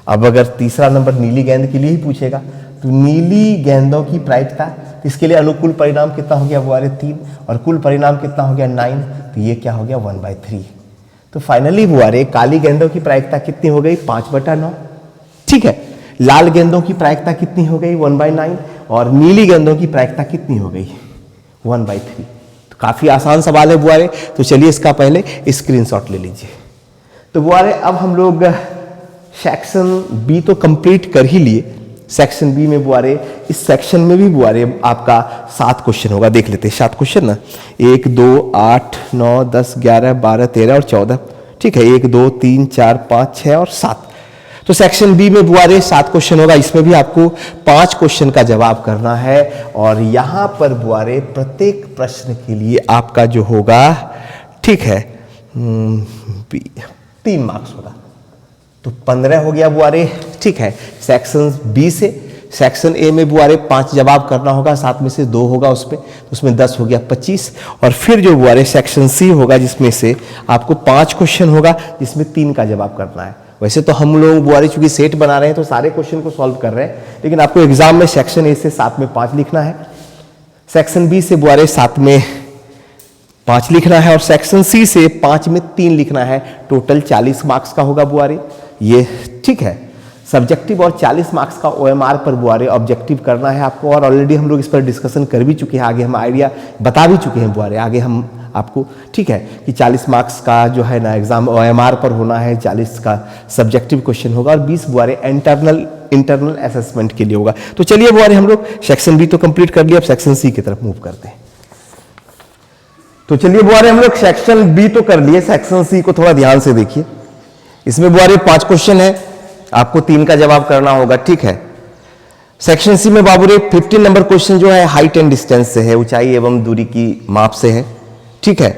अब अगर तीसरा नंबर नीली गेंद के लिए ही पूछेगा तो नीली गेंदों की प्रायिकता, इसके लिए अनुकूल परिणाम कितना हो गया बुआरे? 3 और कुल परिणाम कितना हो गया? 9, तो ये क्या हो गया? 1/3। तो फाइनली बुआरे काली गेंदों की प्रायिकता कितनी हो गई? 5/9, ठीक है। लाल गेंदों की प्रायिकता कितनी हो गई? 1/9 और नीली गेंदों की प्रायिकता कितनी हो गई? 1/3। तो काफी आसान सवाल है बुआरे, तो चलिए इसका पहले स्क्रीनशॉट ले लीजिए। तो बुआरे अब हम लोग सेक्शन बी तो कंप्लीट कर ही लिए। सेक्शन बी में बुआरे, इस सेक्शन में भी बुआरे आपका 7 क्वेश्चन होगा, देख लेते हैं 7 क्वेश्चन ना। 1 2 8 9 10 11 12 13 और 14, ठीक है। 1 2 3 4 5 6 और 7। तो सेक्शन बी में बुआरे 7 क्वेश्चन होगा, इसमें भी आपको 5 क्वेश्चन का जवाब करना है। और यहां पर बुआरे प्रत्येक प्रश्न के लिए आपका जो होगा, ठीक है, 3 मार्क्स होगा, तो 15 हो गया बुआरे, ठीक है। सेक्शन बी से सेक्शन ए में बुआरे 5 जवाब करना होगा, 7 में से 2 होगा उसमें, तो उसमें 10 हो गया 25। और फिर जो बुआरे सेक्शन सी होगा, जिसमें से आपको 5 क्वेश्चन होगा, जिसमें 3 का जवाब करना है। वैसे तो हम लोग बुआरे चूंकि सेट बना रहे हैं तो सारे क्वेश्चन को सॉल्व कर रहे हैं, लेकिन आपको एग्जाम में सेक्शन ए से 7 में 5 लिखना है, सेक्शन बी से बुआरे 7 में 5 लिखना है और सेक्शन सी से 5 में 3 लिखना है। टोटल 40 मार्क्स का होगा बुआरे ये, ठीक है। सब्जेक्टिव और 40 मार्क्स का ओएमआर पर बुआरे ऑब्जेक्टिव करना है आपको, और ऑलरेडी हम लोग इस पर डिस्कशन कर भी चुके हैं, आगे हम आइडिया बता भी चुके हैं बुआरे, आगे हम आपको, ठीक है, कि 40 मार्क्स का जो है ना एग्जाम ओएमआर पर होना है, 40 का सब्जेक्टिव क्वेश्चन होगा और 20 बुआरे इंटरनल असेसमेंट के लिए होगा। तो चलिए बुआरे हम लोग सेक्शन बी तो कंप्लीट कर लिया, अब सेक्शन सी की तरफ मूव करते हैं। तो चलिए बुआरे हम लोग सेक्शन बी तो कर लिए, सेक्शन सी को थोड़ा ध्यान से देखिए। इसमें बुआरे 5 क्वेश्चन है, आपको 3 का जवाब करना होगा, ठीक है। सेक्शन सी में बाबूरे 15 नंबर क्वेश्चन जो है हाइट एंड डिस्टेंस से है, ऊंचाई एवं दूरी की माप से है, ठीक है।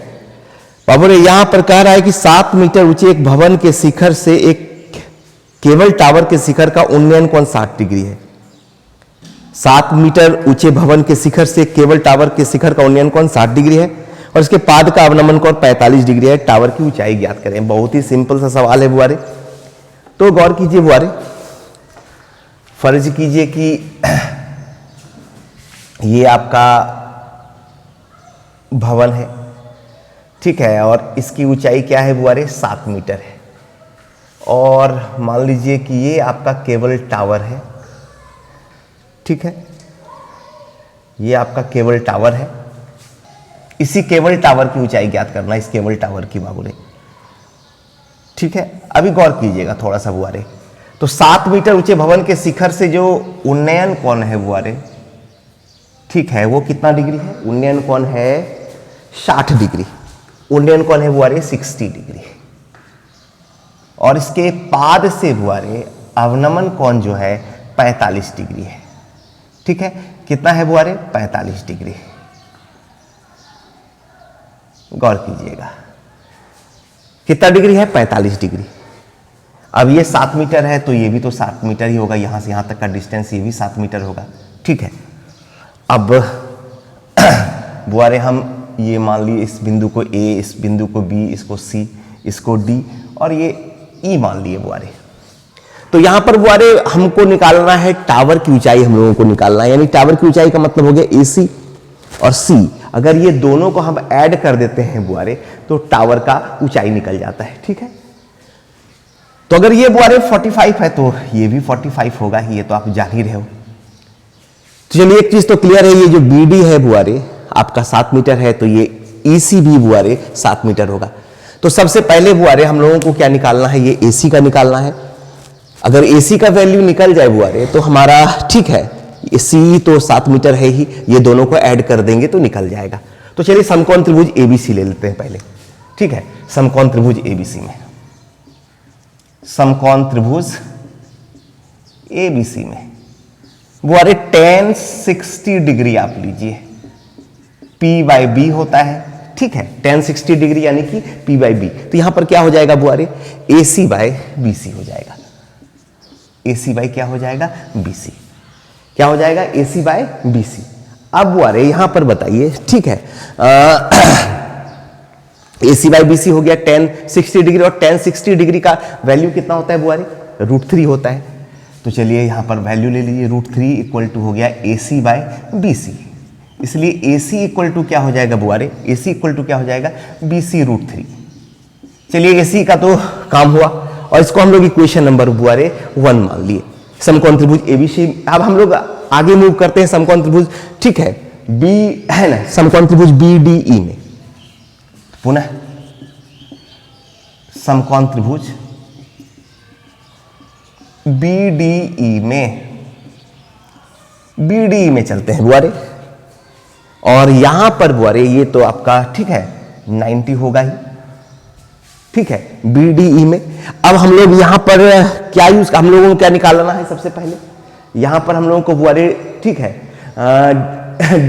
बाबूरे यहां पर कह रहा है कि 7 मीटर ऊंचे एक भवन के शिखर से एक केबल टावर के शिखर का उन्नयन कोण 60 डिग्री है। 7 मीटर ऊंचे भवन के शिखर से केबल टावर के शिखर का उन्नयन कोण 60 डिग्री है और इसके पाद का अवनमन कोण 45 डिग्री है। टावर की ऊंचाई ज्ञात करें। बहुत ही सिंपल सा सवाल है बुआरे, तो गौर कीजिए बुआरे, फर्ज कीजिए कि ये आपका भवन है, ठीक है, और इसकी ऊंचाई क्या है बुआरे? 7 मीटर है। और मान लीजिए कि ये आपका केबल टावर है, ठीक है, ये आपका केबल टावर है। इसी केबल टावर की ऊंचाई ज्ञात करना, इस केबल टावर की बाबूरे, ठीक है। अभी गौर कीजिएगा थोड़ा सा बुआरे, तो 7 मीटर ऊंचे भवन के शिखर से जो उन्नयन कोण है बुआरे, ठीक है, वो कितना डिग्री है? उन्नयन कोण है 60 डिग्री। उन्नयन कोण है बुआरे 60 डिग्री। और इसके पाद से बुआरे अवनमन कोण जो है 45 डिग्री है, ठीक है। कितना है बुआरे? 45 डिग्री। गौर कीजिएगा कितना डिग्री है? 45 डिग्री। अब ये 7 मीटर है तो ये भी तो 7 मीटर ही होगा, यहां से यहां तक का डिस्टेंस ये भी 7 मीटर होगा, ठीक है। अब बुआरे हम ये मान लिए इस बिंदु को ए, इस बिंदु को बी, इसको सी, इसको डी और ये ई मान लिए बुआरे। तो यहां पर बुआरे हमको निकालना है टावर की ऊंचाई, हम लोगों को निकालना है, यानी टावर की ऊंचाई का मतलब हो गया AC और C। अगर ये दोनों को हम ऐड कर देते हैं बुआरे तो टावर का ऊंचाई निकल जाता है, ठीक है। तो अगर ये बुआरे 45 है तो ये भी 45 होगा, ये तो आप जान ही रहे हो। तो चलिए एक चीज तो क्लियर है, ये जो BD है बुआरे आपका 7 मीटर है, तो ये EC भी बुआरे 7 मीटर होगा। तो सबसे पहले बुआरे हम लोगों को क्या निकालना है? ये AC का निकालना है। अगर AC का वैल्यू निकल जाए बुआरे तो हमारा, ठीक है, ये सी तो 7 मीटर है ही, ये दोनों को ऐड कर देंगे तो निकल जाएगा। तो चलिए समकोण त्रिभुज एबीसी ले लेते हैं पहले, ठीक है। समकोण त्रिभुज एबीसी में, समकोण त्रिभुज एबीसी में वो अरे tan 60 डिग्री आप लीजिए, P बाई बी होता है, ठीक है। tan 60 डिग्री यानी कि P बाई बी, तो यहां पर क्या हो जाएगा बुआरे, AC बाय BC हो जाएगा। AC बाय क्या हो जाएगा, BC, क्या हो जाएगा, AC बाय BC। अब बुआरे यहां पर बताइए, ठीक है, AC बाई BC हो गया tan 60 डिग्री, और tan 60 डिग्री का वैल्यू कितना होता है बुआरे, √3 होता है। तो चलिए यहां पर वैल्यू ले लीजिए, √3 इक्वल टू हो गया AC बाय BC, इसलिए AC इक्वल टू क्या हो जाएगा बुआरे, AC इक्वल टू क्या हो जाएगा, BC √3। चलिए AC का तो काम हुआ, और इसको हम लोग इक्वेशन नंबर बुआरे 1 मान लिए, समकोण त्रिभुज एबीसी। अब हम लोग आगे मूव करते हैं समकोण त्रिभुज, ठीक है, बी है ना, समकोण त्रिभुज BDE में, पुनः समकोण त्रिभुज BDE में चलते हैं बुआरे, और यहां पर बुआरे ये तो आपका, ठीक है, 90 होगा ही, ठीक है, BDE में। अब हम लोग यहां पर क्या यूज, हम लोगों को क्या निकालना है, सबसे पहले यहां पर हम लोगों को बुआरे, ठीक है,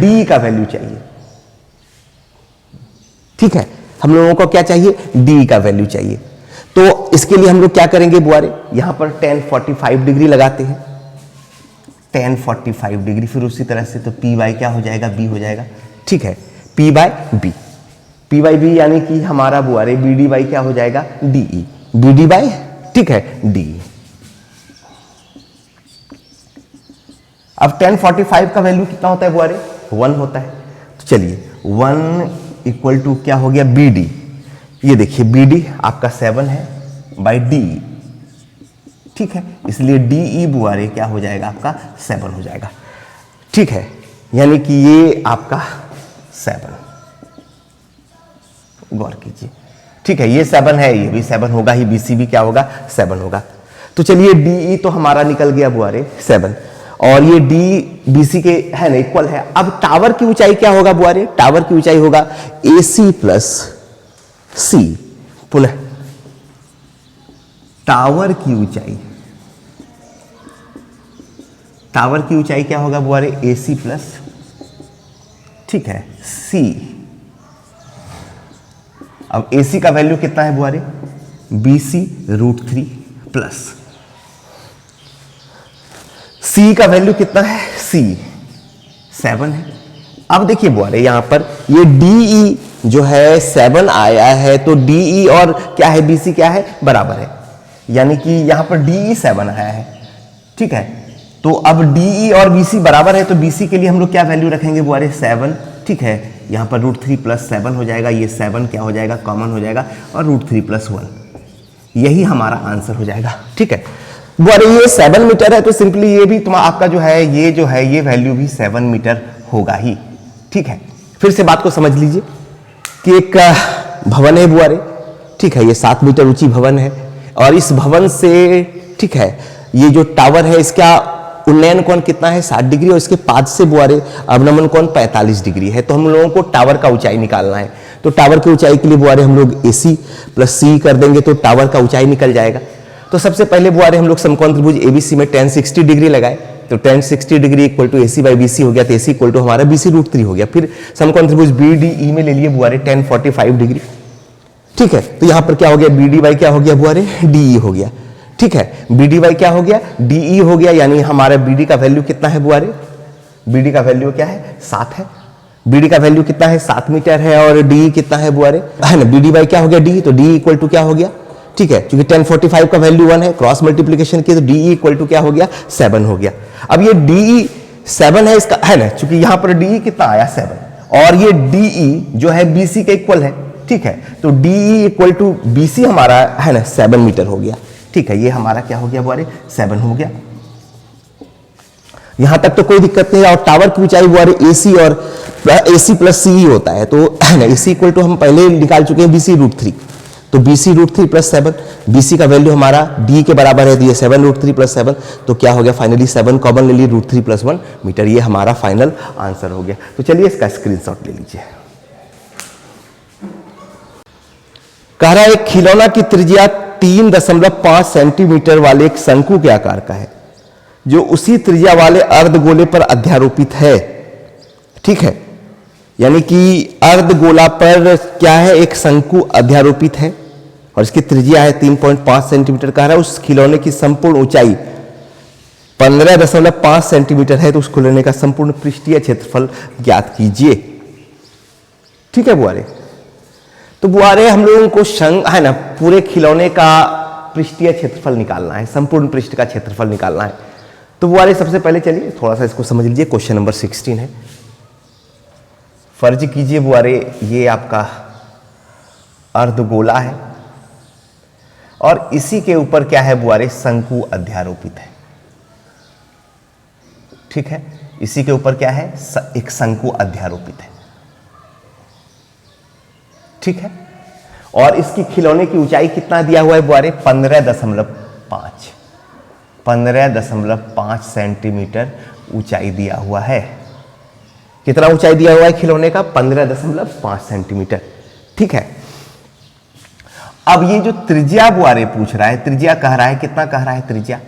D का वैल्यू चाहिए, ठीक है, हम लोगों को क्या चाहिए, D का वैल्यू चाहिए। तो इसके लिए हम लोग क्या करेंगे बुआरे, यहां पर tan 45 डिग्री लगाते हैं, tan 45 डिग्री, फिर उसी तरह से तो P बाई क्या हो जाएगा, B हो जाएगा, ठीक है, P by B, P by B यानी कि हमारा बुआरे BD बाई क्या हो जाएगा, DE, BD बाई, ठीक है, DE। अब tan 45 का वैल्यू कितना होता है बुआरे, 1 होता है। तो चलिए 1 इक्वल टू क्या हो गया, BD, ये देखिए BD आपका 7 है बाई DE, ठीक है, इसलिए DE बुआरे क्या हो जाएगा, आपका 7 हो जाएगा, ठीक है, यानी कि ये आपका 7, गौर कीजिए, ठीक है, ये 7 है, ये भी 7 होगा ही, BC भी क्या होगा, 7 होगा। तो चलिए DE तो हमारा निकल गया बुआरे 7, और ये D BC के है ना इक्वल है। अब टावर की ऊंचाई क्या होगा बुआरे, टावर की ऊंचाई होगा AC प्लस C, पुनः टावर की ऊंचाई, टावर की ऊंचाई क्या होगा बुआरे, AC प्लस, ठीक है, C। अब AC का वैल्यू कितना है बुआरे, BC √3 प्लस C का वैल्यू कितना है, C 7 है। अब देखिए बुआरे यहां पर ये DE जो है 7 आया है, तो DE और क्या है, BC क्या है, बराबर है, यानी कि यहां पर DE 7 आया है, ठीक है। तो अब DE और BC बराबर है, तो BC के लिए हम लोग क्या वैल्यू रखेंगे बुआरे, 7, ठीक है, यहां पर √3 प्लस 7 हो जाएगा, ये 7 क्या हो जाएगा, कॉमन हो जाएगा, और √3 प्लस 1, यही हमारा आंसर हो जाएगा, ठीक है। बुआरे ये 7 मीटर है, तो सिंपली ये भी तुम्हारा आपका जो है ये वैल्यू भी 7 मीटर होगा ही, ठीक है। फिर से बात को समझ लीजिए कि एक भवन है बुआरे, ठीक है, ये 7 मीटर ऊंची भवन है, और इस भवन से, ठीक है, ये जो टावर है इसका उन्नयन कोण कितना है, 60 डिग्री, और इसके पाद से बुआरे अवनमन कोण 45 डिग्री है। तो हम लोगों को टावर का ऊंचाई निकालना है, तो टावर की ऊंचाई के लिए बुआरे हम लोग AC प्लस C कर देंगे, तो टावर का ऊंचाई निकल जाएगा। तो सबसे पहले बुआरे हम लोग समकोण त्रिभुज ABC में tan 60 डिग्री लगाए, तो tan 60 degree equal to AC by BC हो गया, तो AC इक्वल टू हमारा BC √3 हो गया। फिर समकोण त्रिभुज BDE में ले लिए बुआरे tan 45 डिग्री, ठीक है, तो यहां पर क्या हो गया, BD बाई क्या हो गया बुआरे, DE हो गया, ठीक है, BD बाई क्या हो गया, DE हो गया, यानी हमारा BD का वैल्यू कितना है बुआरे, BD का वैल्यू क्या है, 7 है, BD का वैल्यू कितना है, 7 मीटर है, और DE कितना है बुआरे, है ना, BD बाई क्या हो गया, DE, तो DE इक्वल टू क्या हो गया, ठीक है, क्योंकि tan 45 का वैल्यू 1 है, क्रॉस मल्टीप्लीकेशन की, तो DE इक्वल टू क्या हो गया, 7 हो गया। अब ये DE 7 है इसका, है ना, क्योंकि यहां पर DE कितना आया, 7, और ये DE जो है BC के इक्वल है, ठीक है, तो DE इक्वल टू BC हमारा है ना 7 मीटर हो गया, ठीक है, ये हमारा क्या हो गया बुआरे, 7 हो गया। यहां तक तो कोई दिक्कत नहीं है, और टावर की ऊंचाई बुआरे AC और AC प्लस C होता है, तो है ना AC इक्वल टू हम पहले निकाल चुके हैं BC √3, तो BC √3 प्लस 7, BC का वैल्यू हमारा D के बराबर है, दिए 7 √3 प्लस 7, तो क्या हो गया फाइनली 7 कॉमन ले ली, √3 प्लस 1 मीटर, ये हमारा फाइनल आंसर हो गया। तो चलिए इसका स्क्रीनशॉट ले लीजिए। कह रहा है एक खिलौना की त्रिज्या 3.5 सेंटीमीटर वाले एक शंकु के आकार का है जो उसी त्रिज्या वाले अर्धगोले पर अध्यारोपित है। ठीक है, यानी कि अर्धगोला पर क्या है, एक शंकु अध्यारोपित है और इसकी त्रिज्या है 3.5 सेंटीमीटर। कह रहा है उस खिलौने की संपूर्ण ऊंचाई 15.5 सेंटीमीटर है, तो उस खिलौने का संपूर्ण पृष्ठीय क्षेत्रफल ज्ञात कीजिए। ठीक है बुआरे, तो बुआरे हम लोगों को है ना पूरे खिलौने का पृष्ठीय क्षेत्रफल निकालना है, संपूर्ण पृष्ठ का क्षेत्रफल निकालना है। तो बुआरे सबसे पहले चलिए थोड़ा सा इसको समझ लीजिए। क्वेश्चन नंबर 16 है, फर्ज कीजिए बुआरे ये आपका अर्धगोला है और इसी के ऊपर क्या है बुआरे, शंकु अध्यारोपित है। ठीक है, इसी के ऊपर क्या है, एक शंकु अध्यारोपित है। ठीक है, और इसकी खिलौने की ऊंचाई कितना दिया हुआ है बुआरे, 15.5 सेंटीमीटर ऊंचाई दिया हुआ है। कितना ऊंचाई दिया हुआ है खिलौने का, 15.5 सेंटीमीटर। ठीक है, अब ये जो त्रिज्या बुआरे पूछ रहा है, त्रिज्या कह रहा है, कितना कह रहा है त्रिज्या।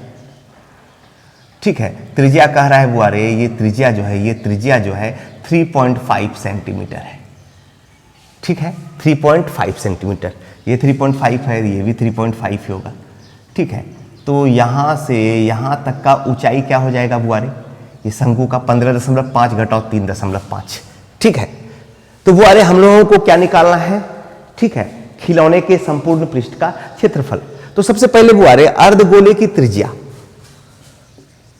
ठीक है, त्रिज्या कह रहा है बुआरे, ये त्रिज्या जो है 3.5 सेंटीमीटर है। ठीक है, 3.5 सेंटीमीटर, ये 3.5 है, ये भी 3.5 ही होगा। ठीक है, तो यहां से यहां तक का ऊंचाई क्या हो जाएगा बुआरे, ये शंकु का 15.5 घटाओ 3.5। ठीक है, तो बुआरे हम लोगों को क्या निकालना है, ठीक है, खिलौने के संपूर्ण पृष्ठ का क्षेत्रफल। तो सबसे पहले बुआरे अर्धगोले की त्रिज्या,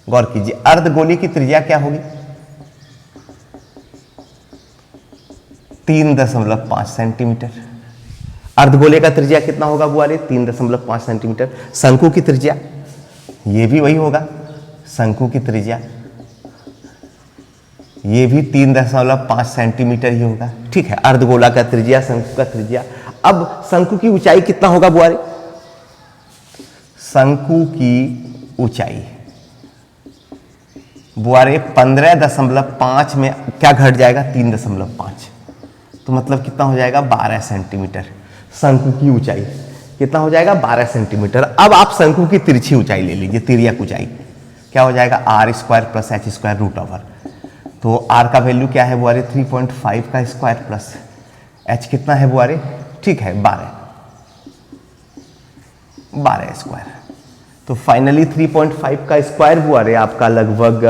गौर कीजिए, अर्धगोले की त्रिज्या क्या होगी, 3.5 सेंटीमीटर। अर्धगोले का त्रिज्या कितना होगा बुआरे, 3.5 सेंटीमीटर। शंकु की त्रिज्या ये भी वही होगा, शंकु की त्रिज्या ये भी 3.5 सेंटीमीटर ही होगा। ठीक है, अर्धगोला का त्रिज्या, शंकु का त्रिज्या। अब शंकु की ऊंचाई कितना होगा बुआरे, शंकु की ऊंचाई बुआरे 15.5 में क्या घट जाएगा, 3.5, तो मतलब कितना हो जाएगा, 12 सेंटीमीटर। शंकु की ऊंचाई कितना हो जाएगा, 12 सेंटीमीटर। अब आप शंकु की तिरछी ऊंचाई ले लीजिए, तिर्यक ऊंचाई क्या हो जाएगा, r² + h² √। तो r का वैल्यू क्या है बुआरे, 3.5 का स्क्वायर प्लस h कितना है बुआरे, ठीक है 12 स्क्वायर। तो फाइनली 3.5 का स्क्वायर बुआरे आपका लगभग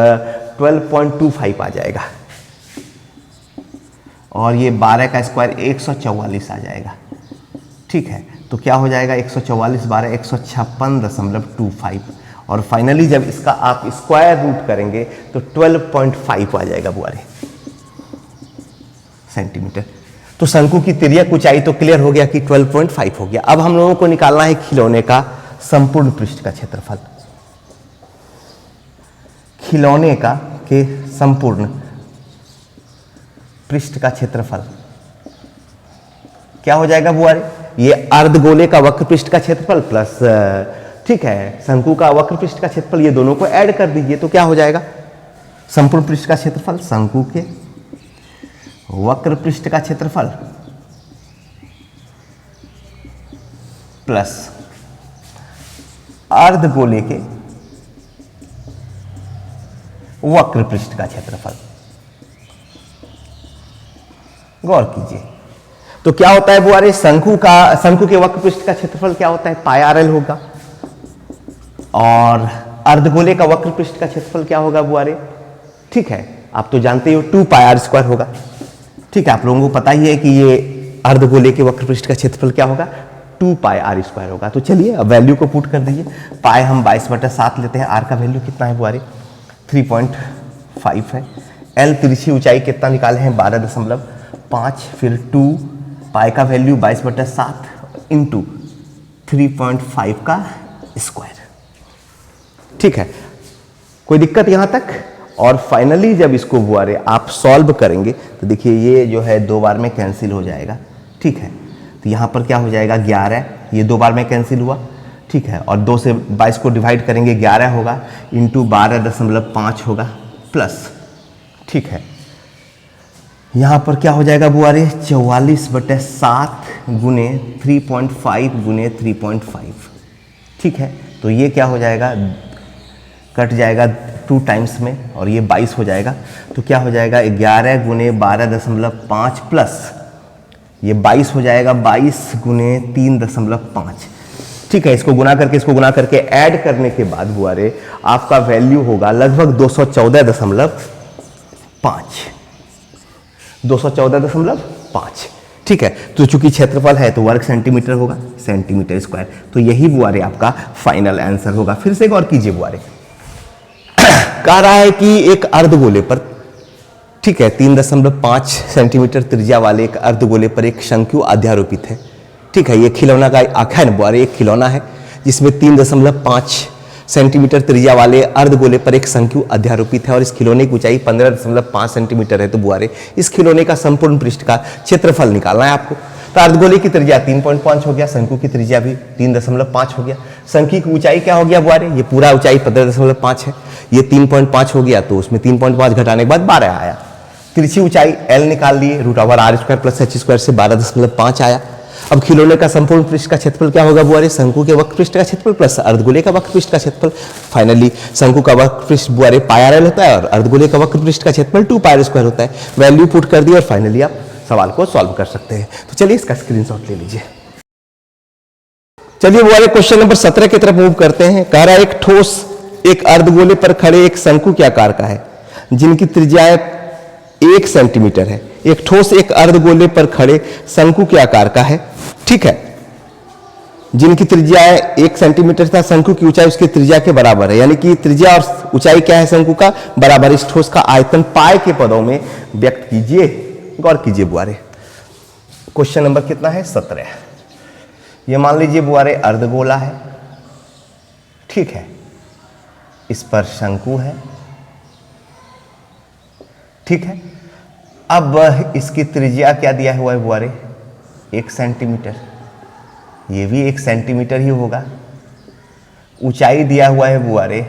12.25 आ जाएगा और ये 12 का स्क्वायर 144 आ जाएगा। ठीक है, तो क्या हो जाएगा, 144 12 156.25 और फाइनली जब इसका आप स्क्वायर रूट करेंगे तो 12.5 आ जाएगा बुआरे सेंटीमीटर। तो शंकु की तिर्यक ऊंचाई तो क्लियर हो गया कि 12.5 हो गया। अब हम लोगों को निकालना है खिलौने का संपूर्ण पृष्ठ का क्षेत्रफल। खिलौने का के संपूर्ण पृष्ठ का क्षेत्रफल क्या हो जाएगा बुआरे, ये अर्धगोले का वक्र पृष्ठ का क्षेत्रफल प्लस ठीक है शंकु का वक्र पृष्ठ का क्षेत्रफल, ये दोनों को ऐड कर दीजिए तो क्या हो जाएगा, संपूर्ण पृष्ठ का क्षेत्रफल शंकु के वक्र पृष्ठ का क्षेत्रफल प्लस अर्धगोले के वक्र पृष्ठ का क्षेत्रफल। गौर कीजिए तो क्या होता है बुआरे, शंकु के वक्र पृष्ठ का क्षेत्रफल क्या होता है, πr_l होगा और अर्धगोले का वक्र पृष्ठ का क्षेत्रफल क्या होगा बुआरे, ठीक है आप तो जानते हो 2πr² होगा। ठीक है, आप लोगों को पता ही है कि ये अर्धगोले के वक्र पृष्ठ का क्षेत्रफल क्या होगा, 2πr² होगा। तो चलिए अब वैल्यू को पुट कर दीजिए, पाई हम 22/7 लेते हैं, r का वैल्यू कितना है बुआरे 3.5 है, l तिरछी ऊंचाई कितना निकाले हैं 12.5, फिर 2 पाई का वैल्यू 22/7 इंटू 3.5 का स्क्वायर। ठीक है, कोई दिक्कत यहां तक। और फाइनली जब इसको बुआरे आप सॉल्व करेंगे तो देखिए ये जो है 2 बार में कैंसिल हो जाएगा। ठीक है, तो यहाँ पर क्या हो जाएगा 11, ये 2 बार में कैंसिल हुआ, ठीक है, और 2 से 22 को डिवाइड करेंगे 11 होगा इंटू 12.5 होगा प्लस, ठीक है, यहाँ पर क्या हो जाएगा बुआरे 44/7 गुने 3.5 गुने 3.5, ठीक है, तो ये क्या हो जाएगा, कट जाएगा 2 टाइम्स में और ये 22 हो जाएगा, तो क्या हो जाएगा 11 गुने 12.5 प्लस ये 22 हो जाएगा 22 गुने 3.5, ठीक है, इसको गुना करके ऐड करने के बाद बुआरे आपका वैल्यू होगा लगभग 214.5, ठीक है, तो चूंकि क्षेत्रफल है तो वर्ग सेंटीमीटर होगा, सेंटीमीटर स्क्वायर, तो यही बुआरे आपका फाइनल आंसर होगा। फिर से गौर कीजिए बुआरे, कह रहा है कि एक अर्धगोले पर, ठीक है, 3.5 सेंटीमीटर त्रिज्या वाले एक अर्धगोले पर एक शंकु अध्यारोपित है, ठीक है, ये खिलौना का आखा है बुआरे, एक खिलौना है जिसमें 3.5 सेंटीमीटर त्रिज्या वाले अर्धगोले पर एक शंकु अध्यारोपित है और इस खिलौने की ऊंचाई 15.5 सेंटीमीटर है। तो बुआरे इस खिलौने का संपूर्ण पृष्ठ का क्षेत्रफल निकालना है आपको। तो अर्धगोले की त्रिज्या 3.5 हो गया, शंकु की त्रिज्या भी 3.5 हो गया, शंकु की ऊंचाई क्या हो गया बुआरे, ये पूरा ऊंचाई 15.5 है, ये 3.5 हो गया, तो उसमें 3.5 घटाने के बाद 12 आया। तिरछी ऊंचाई L निकाल लिए, √r² + h² से 12.5 आया। अब खिलौने का संपूर्ण पृष्ठ का क्षेत्रफल क्या होगा बुआरे, शंकु के वक्र पृष्ठ का क्षेत्रफल प्लस अर्धगोले का वक्र पृष्ठ का क्षेत्रफल। फाइनली शंकु का वक्र पृष्ठ बुआरे πr होता है और अर्धगोले का वक्र पृष्ठ का क्षेत्रफल 2πr² होता है। वैल्यू पुट कर दी और फाइनली आप सवाल को सॉल्व कर सकते हैं। तो चलिए इसका स्क्रीनशॉट ले लीजिए। चलिए बुआरे क्वेश्चन नंबर 17 की तरफ मूव करते हैं। कह रहा है एक ठोस एक अर्धगोले पर खड़े एक शंकु के आकार का है जिनकी त्रिज्या 1 सेंटीमीटर है। एक ठोस एक अर्धगोले पर खड़े शंकु के आकार का है, ठीक है, जिनकी त्रिज्या 1 सेंटीमीटर था, शंकु की ऊंचाई उसकी त्रिज्या के बराबर है, यानी कि त्रिज्या और ऊंचाई क्या है शंकु का बराबर। इस ठोस का आयतन पाई के पदों में व्यक्त कीजिए। गौर कीजिए बुआरे, क्वेश्चन नंबर कितना है 17। ये मान लीजिए बुआरे अर्धगोला है, ठीक है, इस पर शंकु है, ठीक है। अब इसकी त्रिज्या क्या दिया हुआ है बुआरे 1 सेंटीमीटर, ये भी 1 सेंटीमीटर ही होगा। ऊंचाई दिया हुआ है बुआरे,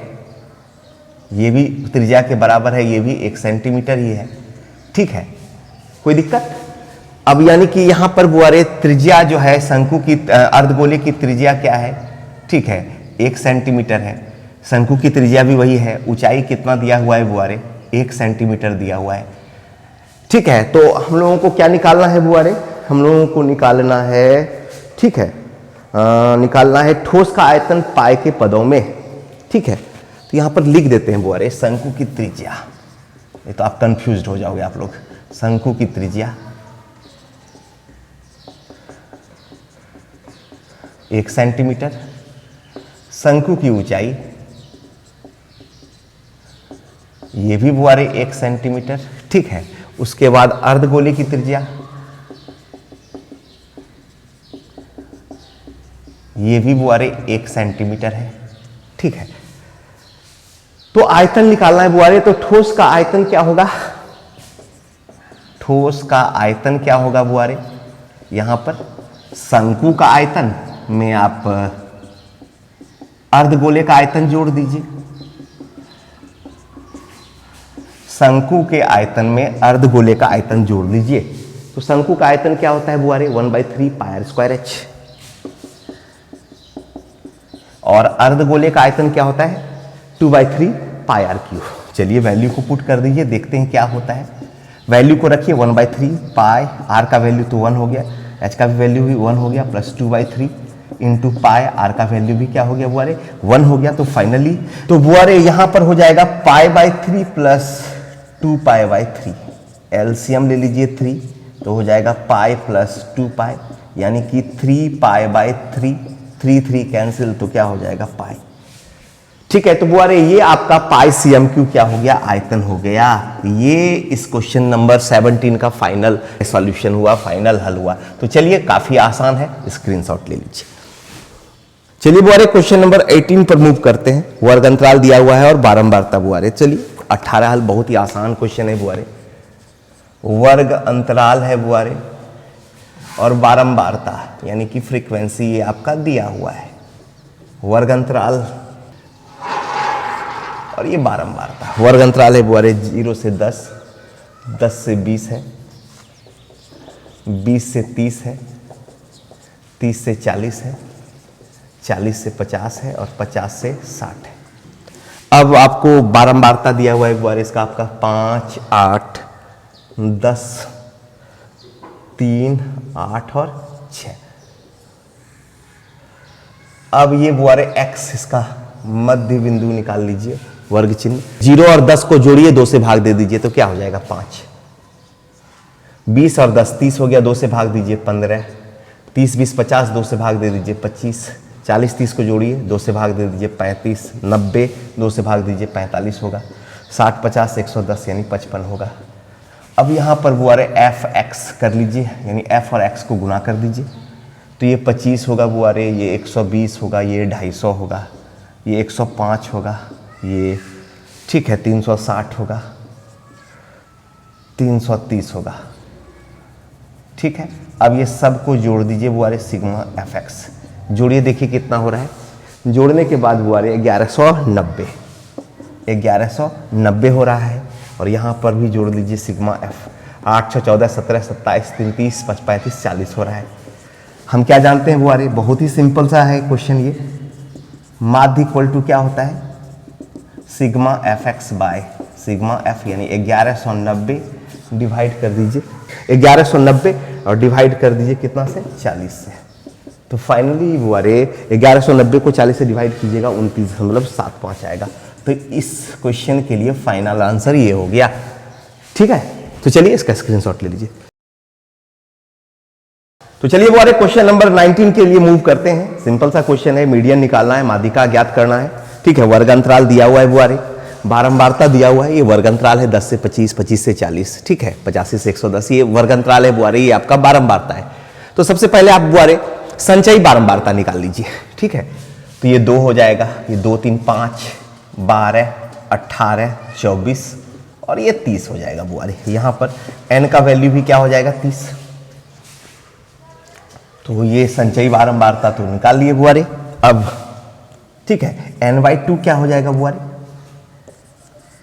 ये भी त्रिज्या के बराबर है, ये भी 1 सेंटीमीटर ही है, ठीक है, कोई दिक्कत। अब यानी कि यहां पर बुआरे त्रिज्या जो है शंकु की अर्धगोले की त्रिज्या क्या है, ठीक है, 1 सेंटीमीटर है, शंकु की त्रिज्या भी वही है, ऊंचाई कितना दिया हुआ है बुआरे 1 सेंटीमीटर दिया हुआ है, ठीक है। तो हम लोगों को क्या निकालना है बुआरे, हम लोगों को निकालना है, ठीक है, निकालना है ठोस का आयतन पाई के पदों में, ठीक है। तो यहां पर लिख देते हैं बुआरे शंकु की त्रिज्या, ये तो आप कंफ्यूज्ड हो जाओगे आप लोग। शंकु की त्रिज्या 1 सेंटीमीटर, शंकु की ऊंचाई ये भी बुआरे 1 सेंटीमीटर, ठीक है। उसके बाद अर्धगोले की त्रिज्या ये भी बुआरे 1 सेंटीमीटर है, ठीक है। तो आयतन निकालना है बुआरे, तो ठोस का आयतन क्या होगा, ठोस का आयतन क्या होगा बुआरे, यहां पर शंकु का आयतन में आप अर्धगोले का आयतन जोड़ दीजिए, शंकु के आयतन में अर्धगोले का आयतन जोड़ दीजिए। तो शंकु का आयतन क्या होता है बुआरे 1/3 πr²h, और अर्धगोले का आयतन क्या होता है 2/3 πr³। चलिए वैल्यू को पुट कर दीजिए, देखते हैं क्या होता है। वैल्यू को रखिए 1/3 पाई, आर का वैल्यू तो 1 हो गया, एच का भी वैल्यू भी 1 हो गया, प्लस 2/3 इंटू पाई, आर का वैल्यू भी क्या हो गया बुआरे 1 हो गया। तो फाइनली तो बुआरे यहां पर हो जाएगा π/3 प्लस 2π/3, एलसीएम ले लीजिए 3, तो हो जाएगा पाई प्लस 2π, यानी कि 3π/3, 3 कैंसिल, तो क्या हो जाएगा पाई, ठीक है। तो बुआरे ये आपका पाई CMQ क्या हो गया, आयतन हो गया। ये इस क्वेश्चन नंबर 17 का फाइनल सॉल्यूशन हुआ, फाइनल हल हुआ। तो चलिए काफी आसान है, स्क्रीनशॉट ले लीजिए। चलिए बुआरे क्वेश्चन नंबर 18 पर मूव करते हैं। वर्ग अंतराल दिया हुआ है और बारंबारता बुआरे। चलिए 18 हल, बहुत ही आसान क्वेश्चन है बुआरे। वर्ग अंतराल है बुआरे और बारंबारता यानी कि फ्रीक्वेंसी ये आपका दिया हुआ है, वर्ग अंतराल और ये बारंबारता। वर्ग अंतराल है बुआरे 0 से 10, 10 से 20 है, 20 से 30 है, 30 से 40 है, 40 से 50 है और 50 से 60 है। अब आपको बारंबारता दिया हुआ है बुआरे इसका आपका 5, 8, 10, 3, 8 और 6। अब ये बुआरे x इसका मध्य बिंदु निकाल लीजिए, वर्ग चिन्ह। 0 और 10 को जोड़िए, 2 से भाग दे दीजिए तो क्या हो जाएगा 5। 20 और 10 30 हो गया, 2 से भाग दीजिए 15। 30 20 50, 2 से भाग दे दीजिए 25। 40 30 को जोड़िए, 2 से भाग दे दीजिए 35। 90 2 से भाग दीजिए 45 होगा। 60 50 110 यानी 55 होगा। अब यहाँ पर बुआरे एफ एक्स कर लीजिए, यानी एफ और एक्स को गुना कर दीजिए तो ये 25 होगा बुआरे, ये 120 होगा, ये 250 होगा, ये 105 होगा, ये ठीक है 360 होगा, 330 होगा। ठीक है, अब ये सब को जोड़ दीजिए बुआरे सिग्मा एफ एक्स। जोड़िए देखिए कितना हो रहा है। जोड़ने के बाद बुआरे 1190 हो रहा है। और यहाँ पर भी जोड़ लीजिए सिग्मा एफ। 8 6 14 17 27 3 30 35 40 हो रहा है। हम क्या जानते हैं बुआरे, बहुत ही सिंपल सा है क्वेश्चन ये। माध्य इक्वल टू क्या होता है, sigma F x by sigma F, यानी 1190 डिवाइड कर दीजिए 1190 और डिवाइड कर दीजिए कितना से 40 से। तो फाइनली बुआरे 1190 को 40 से डिवाइड कीजिएगा 29.75 आएगा। तो इस क्वेश्चन के लिए फाइनल आंसर ये हो गया। ठीक है, तो चलिए इसका स्क्रीनशॉट ले लीजिए। तो चलिए बुआरे क्वेश्चन नंबर 19 के लिए मूव करते हैं। सिंपल सा क्वेश्चन है, मीडियन निकालना है, माध्यिका ज्ञात करना है। ठीक है, वर्ग अंतराल दिया हुआ है बुआरे, बारंबारता दिया हुआ है, ये वर्ग अंतराल है 10 से 25, 25 से 40, ठीक है 85 से 110, ये वर्ग अंतराल है बुआरे, ये आपका बारंबारता है। तो सबसे पहले आप बुआरे संचयी बारंबारता निकाल लीजिए। ठीक है, तो ये 2 हो जाएगा, ये 2 3 5 12 18 24 और ये 30 हो जाएगा बुआरे। यहाँ पर n का वैल्यू भी क्या हो जाएगा 30। तो ये संचयी बारंबारता तो निकाल लिए बुआरे। अब ठीक है, n/2 क्या हो जाएगा बुआरे,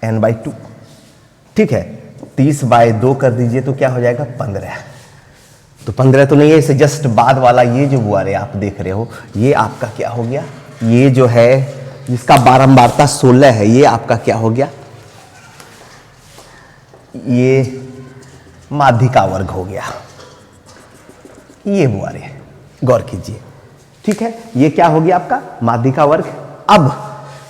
n/2। ठीक है, 30/2 कर दीजिए तो क्या हो जाएगा 15। तो 15 तो नहीं है, इसे जस्ट बाद वाला ये जो बुआरे आप देख रहे हो ये आपका क्या हो गया, ये जो है जिसका बारंबारता 16 है ये आपका क्या हो गया, ये माध्यिका वर्ग हो गया। ये बुआरे गौर कीजिए। ठीक है, ये क्या हो गया आपका माध्यिका वर्ग। अब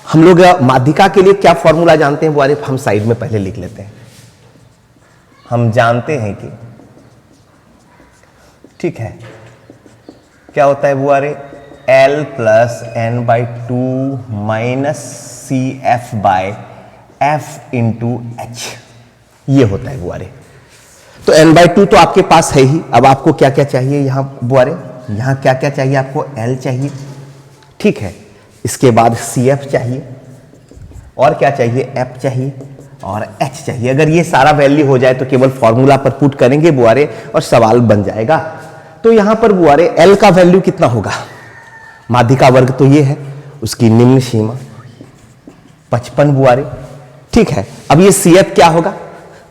हम लोग माध्यिका के लिए क्या फॉर्मूला जानते हैं बुआरे, हम साइड में पहले लिख लेते हैं। हम जानते हैं कि ठीक है क्या होता है बुआरे, L plus n/2 minus C F by F into H, ये होता है बुआरे। तो n/2 तो आपके पास है ही। अब आपको क्या क्या चाहिए यहाँ बुआरे, यहाँ क्या क्या चाहिए आपको, L चाहिए, ठीक है, इसके बाद CF चाहिए और क्या चाहिए, F चाहिए और H चाहिए। अगर ये सारा वैल्यू हो जाए तो केवल फॉर्मूला पर पुट करेंगे बुआरे और सवाल बन जाएगा। तो यहां पर बुआरे L का वैल्यू कितना होगा, माध्यिका वर्ग तो ये है, उसकी निम्न सीमा 55 बुआरे। ठीक है, अब ये CF क्या होगा,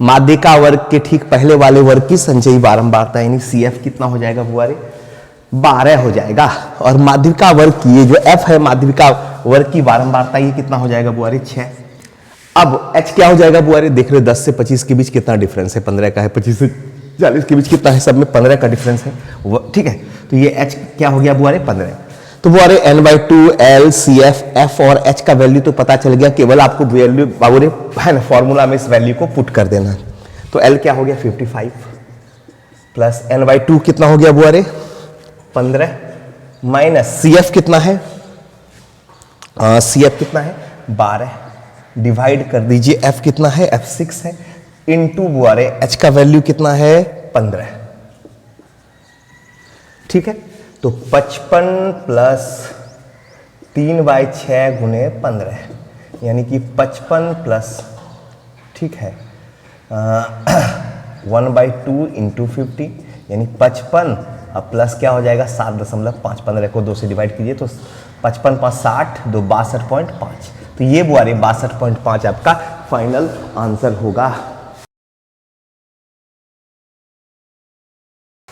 माध्यिका वर्ग के ठीक पहले वाले वर्ग की संचयी बारंबारता, यानी CF कितना हो जाएगा बुआरे 12 हो जाएगा। और माध्यिका वर्ग की ये जो F है माध्यिका वर्ग की बारंबारता, ये कितना हो जाएगा बुआरे 6। अब H क्या हो जाएगा बुआरे, देख रहे हो 10 से 25 के बीच कितना डिफरेंस है, 15 का है, 25 से 40 के बीच कितना है, सब में 15 का डिफरेंस है। ठीक है, तो ये H क्या हो गया बुआरे 15। तो बुआरे n/2 L CF F और H का वैल्यू तो पता चल गया, केवल आपको वैल्यू बुआरे है ना फॉर्मूला में इस वैल्यू को पुट कर देना। तो L क्या हो गया 55 प्लस n/2 कितना हो गया बुआरे 15 माइनस CF कितना है, CF कितना है 12, डिवाइड कर दीजिए F कितना है, F 6 है, इनटू बुआरे H का वैल्यू कितना है 15। ठीक है, तो 55 प्लस 3/6 गुने 15 यानी कि 55 प्लस ठीक है 1/2 इंटू 50 यानी 55 अब प्लस क्या हो जाएगा 7.5, 15 को 2 से डिवाइड कीजिए तो 55 5 60, 2 62.5। तो ये बुआरे 62.5 आपका फाइनल आंसर होगा।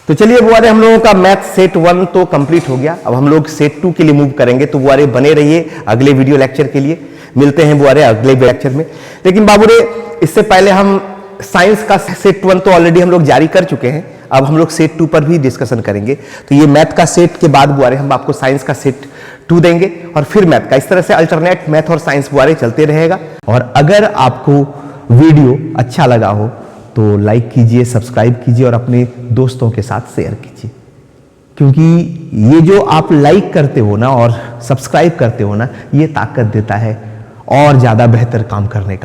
तो चलिए बुआरे, हम लोगों का मैथ सेट 1 तो कंप्लीट हो गया। अब हम लोग सेट 2 के लिए मूव करेंगे। तो बुआरे बने रहिए अगले वीडियो लेक्चर के लिए। मिलते हैं बुआरे अगले लेक्चर में। लेकिन बाबूरे, इससे पहले हम साइंस का सेट 1 तो ऑलरेडी हम लोग जारी कर चुके हैं। अब हम लोग सेट 2 पर भी डिस्कशन करेंगे। तो ये मैथ का सेट के बाद बुआरे हम आपको साइंस का सेट 2 देंगे और फिर मैथ का। इस तरह से अल्टरनेट मैथ और साइंस बुआरे चलते रहेगा। और अगर आपको वीडियो अच्छा लगा हो तो लाइक कीजिए, सब्सक्राइब कीजिए और अपने दोस्तों के साथ शेयर कीजिए, क्योंकि ये जो आप लाइक करते हो ना और सब्सक्राइब करते हो ना, ये ताकत देता है और ज्यादा बेहतर काम करने का।